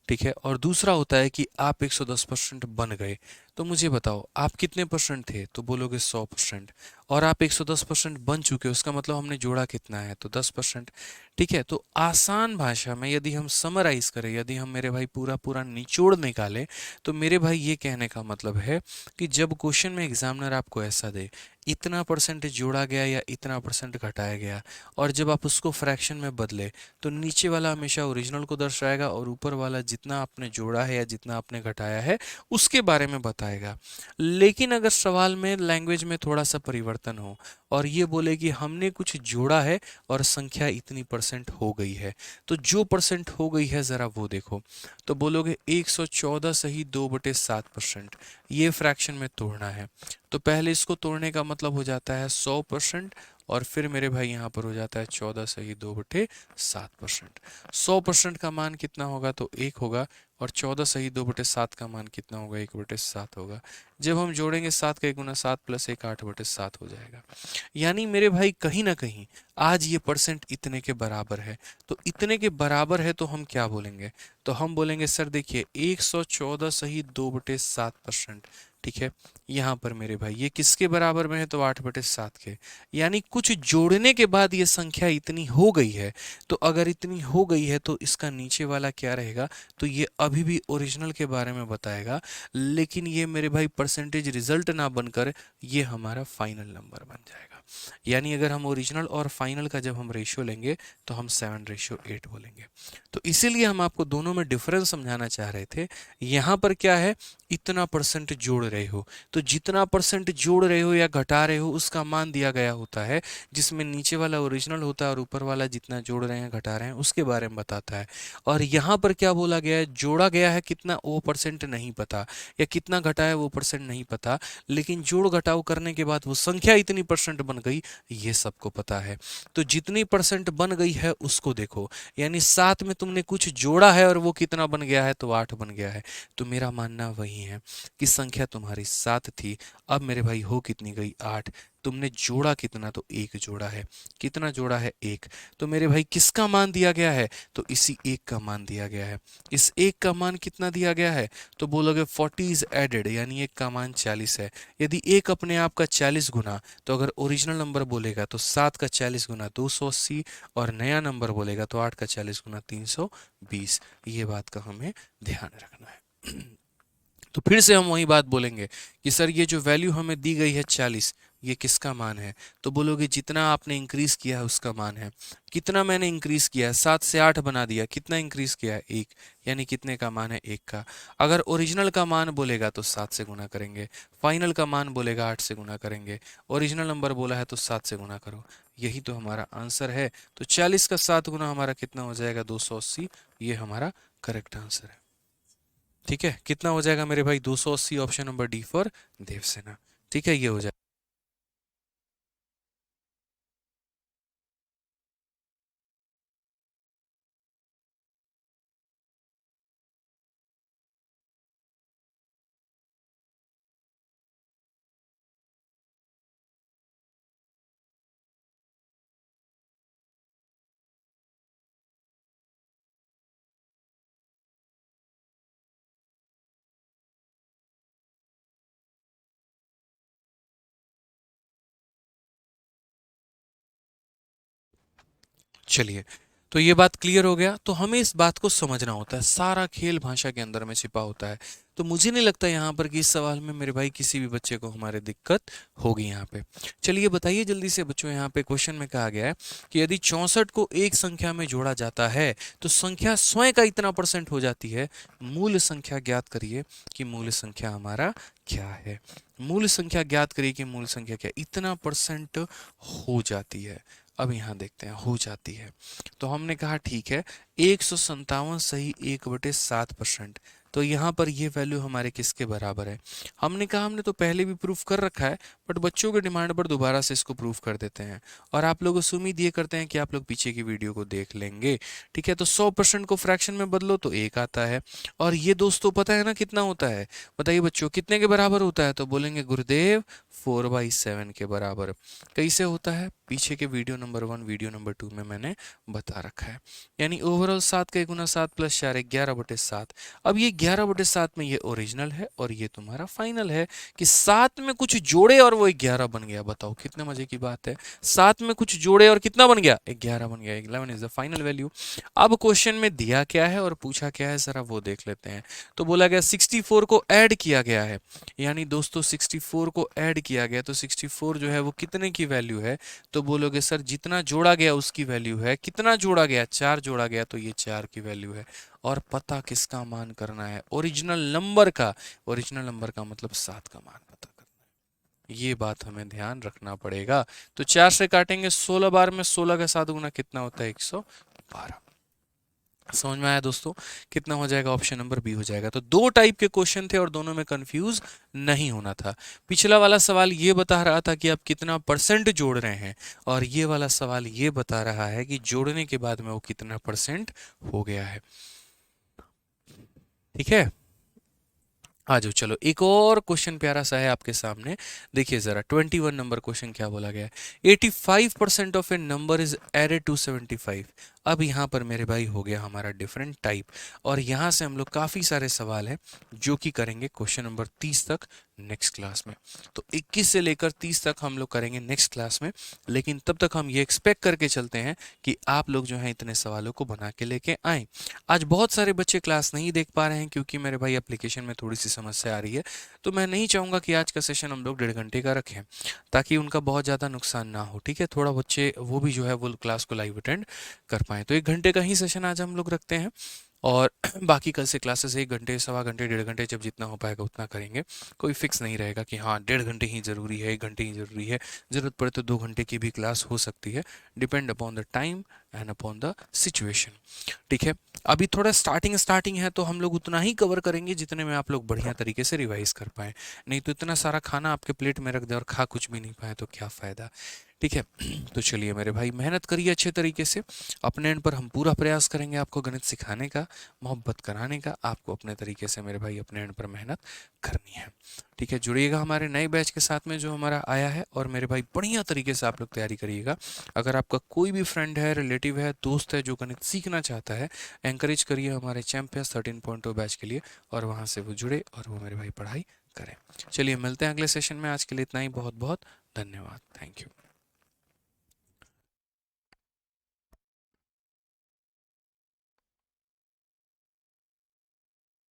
ठीक है, और दूसरा होता है कि आप 110% बन गए। तो मुझे बताओ आप कितने परसेंट थे, तो बोलोगे 100%, और आप 110% बन चुके हो, उसका मतलब हमने जोड़ा कितना है, तो 10%। ठीक है, तो आसान भाषा में यदि हम समराइज करें, यदि हम मेरे भाई पूरा पूरा निचोड़ निकालें, तो मेरे भाई ये कहने का मतलब है कि जब क्वेश्चन में एग्जामिनर आपको ऐसा दे इतना परसेंट जोड़ा गया या इतना परसेंट घटाया गया, और जब आप उसको फ्रैक्शन में बदले तो नीचे वाला हमेशा ओरिजिनल को दर्शाएगा और ऊपर वाला जितना आपने जोड़ा है या जितना आपने घटाया है उसके बारे में बताएगा। लेकिन अगर सवाल में लैंग्वेज में थोड़ा सा परिवर्तन हो और ये बोले कि हमने कुछ जोड़ा है और संख्या इतनी परसेंट हो गई है, तो जो परसेंट हो गई है ज़रा वो देखो, तो बोलोगे 114 सही 2/7%, ये फ्रैक्शन में तोड़ना है। तो पहले इसको तोड़ने का मतलब हो जाता है 100%, और फिर मेरे भाई यहाँ पर हो जाता है 14 सही 2/7%। 100% का मान कितना होगा, तो 1 होगा, और 14 सही 2/7 का मान कितना होगा, 1/7 होगा। जब हम जोड़ेंगे 7 का 1 गुना 7 प्लस 1 8/7 हो जाएगा। यानी मेरे भाई कहीं ना कहीं आज ये परसेंट इतने के बराबर है, तो इतने के बराबर है तो हम क्या बोलेंगे, तो हम बोलेंगे सर देखिए 114 सही 2/7%, ठीक है। यहाँ पर मेरे भाई ये किसके बराबर में है, तो 8/7 के। यानी कुछ जोड़ने के बाद ये संख्या इतनी हो गई है, तो अगर इतनी हो गई है तो इसका नीचे वाला क्या रहेगा, तो ये अभी भी ओरिजिनल के बारे में बताएगा, लेकिन ये मेरे भाई परसेंटेज रिजल्ट ना बनकर ये हमारा फाइनल नंबर बन जाएगा। यानी अगर हम ओरिजिनल और फाइनल का जब हम रेशियो लेंगे तो हम 7:8 बोलेंगे। तो इसीलिए हम आपको दोनों में डिफरेंस समझाना चाह रहे थे। यहाँ पर क्या है, इतना परसेंट जोड़ रहे हो, तो जितना परसेंट जोड़ रहे हो या घटा रहे हो उसका मान दिया गया होता है, जिसमें नीचे वाला ओरिजिनल होता है और ऊपर वाला जितना जोड़ रहे हैं घटा रहे हैं उसके बारे में बताता है। और यहाँ पर क्या बोला गया है, जोड़ा गया है कितना वो परसेंट नहीं पता, या कितना घटा है वो परसेंट नहीं पता, लेकिन जोड़ घटाव करने के बाद वो संख्या इतनी परसेंट बन गई ये सबको पता है। तो जितनी परसेंट बन गई है उसको देखो, यानी 7 में तुमने कुछ जोड़ा है और वो कितना बन गया है, तो 8 बन गया है। तो मेरा मानना वही है कि संख्या तुम्हारी 7 थी, अब मेरे भाई हो कितनी गई, 8। तुमने जोड़ा कितना, तो 1 जोड़ा है। कितना जोड़ा है, 1। तो मेरे भाई किसका मान दिया गया है, तो इसी 1 का मान दिया गया है। इस 1 का मान कितना दिया गया है, तो बोलोगे 40 इज एडेड, यानी 1 का मान 40 है। यदि 1 अपने आप का 40 गुना, तो अगर ओरिजिनल नंबर बोलेगा तो 7 का 40 गुना 280, और नया नंबर बोलेगा तो 8 का 40 गुना 320। ये बात का हमें ध्यान रखना है। तो फिर से हम वही बात बोलेंगे कि सर ये जो वैल्यू हमें दी गई है 40, ये किसका मान है? तो बोलोगे जितना आपने इंक्रीज किया है उसका मान है। कितना मैंने इंक्रीज किया है? 7 से 8 बना दिया। कितना इंक्रीज किया है? 1। यानी कितने का मान है? 1 का। अगर ओरिजिनल का मान बोलेगा तो 7 से गुना करेंगे, फाइनल का मान बोलेगा 8 से गुना करेंगे, ओरिजिनल नंबर बोला है तो 7 से गुना करो। यही तो हमारा आंसर है। तो 40 का 7 गुना हमारा कितना हो जाएगा? 280। ये हमारा करेक्ट आंसर है। ठीक है, कितना हो जाएगा मेरे भाई? 280, option number D for Devasena. ठीक है, ये हो जाएगा। चलिए, तो ये बात क्लियर हो गया। तो हमें इस बात को समझना होता है, सारा खेल भाषा के अंदर में छिपा होता है। तो मुझे नहीं लगता यहाँ पर कि इस सवाल में मेरे भाई किसी भी बच्चे को हमारे दिक्कत होगी यहाँ पे। चलिए बताइए जल्दी से बच्चों, यहाँ पे क्वेश्चन में कहा गया है कि यदि 64 को एक संख्या में जोड़ा जाता है तो संख्या स्वयं का इतना परसेंट हो जाती है। मूल संख्या ज्ञात करिए कि मूल संख्या हमारा क्या है। मूल संख्या ज्ञात करिए कि मूल संख्या क्या इतना परसेंट हो जाती है। अब यहाँ देखते हैं, हो जाती है। तो हमने कहा ठीक है, 157 सही 1/7%। तो यहाँ पर ये वैल्यू हमारे किसके बराबर है? हमने कहा हमने तो पहले भी प्रूफ कर रखा है, बट बच्चों के डिमांड पर दोबारा से इसको प्रूफ कर देते हैं। और आप लोगों से उम्मीद ये करते हैं कि आप लोग पीछे की वीडियो को देख लेंगे। ठीक है, तो 100% को फ्रैक्शन में बदलो तो 1 आता है। और ये दोस्तों पता है ना कितना होता है? बताइए बच्चों, कितने के बराबर होता है? तो बोलेंगे गुरुदेव 4/7 के बराबर। कैसे होता है? पीछे के वीडियो नंबर 1 वीडियो नंबर 2 में मैंने बता रखा है। यानी ओवरऑल 7 का गुना 7 + 4 11/7। अब ये 11/7 में ये ओरिजिनल है और ये तुम्हारा फाइनल है कि 7 में कुछ जोड़े और वो 11 बन गया। बताओ कितने मजे की बात है। 7 में कुछ जोड़े और कितना बन गया? 11 बन गया। 11 इज द फाइनल वैल्यू। अब क्वेश्चन में दिया क्या है और पूछा क्या है, जरा वो देख लेते हैं। तो बोला गया 64 को ऐड किया गया है। यानी दोस्तों 64 को ऐड किया गया, तो 64 जो है वो कितने की वैल्यू है? तो बोलोगे सर जितना जोड़ा गया उसकी वैल्यू है। कितना जोड़ा गया? 4 जोड़ा गया, तो ये 4 की वैल्यू है। और पता किसका मान करना है? ओरिजिनल नंबर का। ओरिजिनल नंबर का मतलब 7 का मान पता करना है। ये बात हमें ध्यान रखना पड़ेगा। तो 4 से काटेंगे 16 बार में, 16 का 7 गुना कितना होता है? 112। समझ में आया दोस्तों? कितना हो जाएगा? ऑप्शन नंबर बी हो जाएगा। तो दो टाइप के क्वेश्चन थे और दोनों में कंफ्यूज नहीं होना था। पिछला वाला सवाल ये बता रहा था कि आप कितना परसेंट जोड़ रहे हैं, और ये वाला सवाल ये बता रहा है कि जोड़ने के बाद में वो कितना परसेंट हो गया है। ठीक है, आ जाओ। चलो एक और क्वेश्चन प्यारा सा है आपके सामने, देखिए जरा। 21 नंबर क्वेश्चन क्या बोला गया है? 85% of a number is added to 75। अब यहाँ पर मेरे भाई हो गया हमारा डिफरेंट टाइप, और यहाँ से हम लोग काफ़ी सारे सवाल हैं जो कि करेंगे क्वेश्चन नंबर 30 तक नेक्स्ट क्लास में। तो 21 से लेकर 30 तक हम लोग करेंगे नेक्स्ट क्लास में। लेकिन तब तक हम ये एक्सपेक्ट करके चलते हैं कि आप लोग जो हैं इतने सवालों को बना के लेके आएँ। आज बहुत सारे बच्चे क्लास नहीं देख पा रहे हैं क्योंकि मेरे भाई एप्लीकेशन में थोड़ी सी समस्या आ रही है। तो मैं नहीं चाहूँगा कि आज का सेशन हम लोग 1.5 घंटे का रखें, ताकि उनका बहुत ज़्यादा नुकसान ना हो। ठीक है, थोड़ा बच्चे वो भी जो है वो क्लास को लाइव अटेंड कर पाएँ। तो 1 घंटे का ही सेशन आज हम लोग रखते हैं, और बाकी कल से क्लासेस 1 घंटे, सवा घंटे, 1.5 घंटे, जब जितना हो पाएगा उतना करेंगे। कोई फिक्स नहीं रहेगा कि हाँ 1.5 घंटे ही ज़रूरी है, 1 घंटे ही ज़रूरी है। ज़रूरत पड़े तो 2 घंटे की भी क्लास हो सकती है, depend upon the time and upon the situation. ठीक है, अभी थोड़ा स्टार्टिंग स्टार्टिंग है, तो हम लोग उतना ही कवर करेंगे जितने में आप लोग बढ़िया तरीके से रिवाइज कर पाएँ। नहीं तो इतना सारा खाना आपके प्लेट में रख दे और खा कुछ भी नहीं पाए तो क्या फ़ायदा। ठीक है, तो चलिए मेरे भाई मेहनत करिए अच्छे तरीके से। अपने एंड पर हम पूरा प्रयास करेंगे आपको गणित सिखाने का, मोहब्बत कराने का। आपको अपने तरीके से मेरे भाई अपने एंड पर मेहनत करनी है। ठीक है, जुड़िएगा हमारे नए बैच के साथ में जो हमारा आया है, और मेरे भाई बढ़िया तरीके से आप लोग तैयारी करिएगा। अगर आपका कोई भी फ्रेंड है, रिलेटिव है, दोस्त है जो गणित सीखना चाहता है, एंकरेज करिए हमारे चैंपियंस 13.0 बैच के लिए, और वहाँ से वो जुड़े और वो मेरे भाई पढ़ाई करें। चलिए मिलते हैं अगले सेशन में। आज के लिए इतना ही। बहुत बहुत धन्यवाद। Thank you.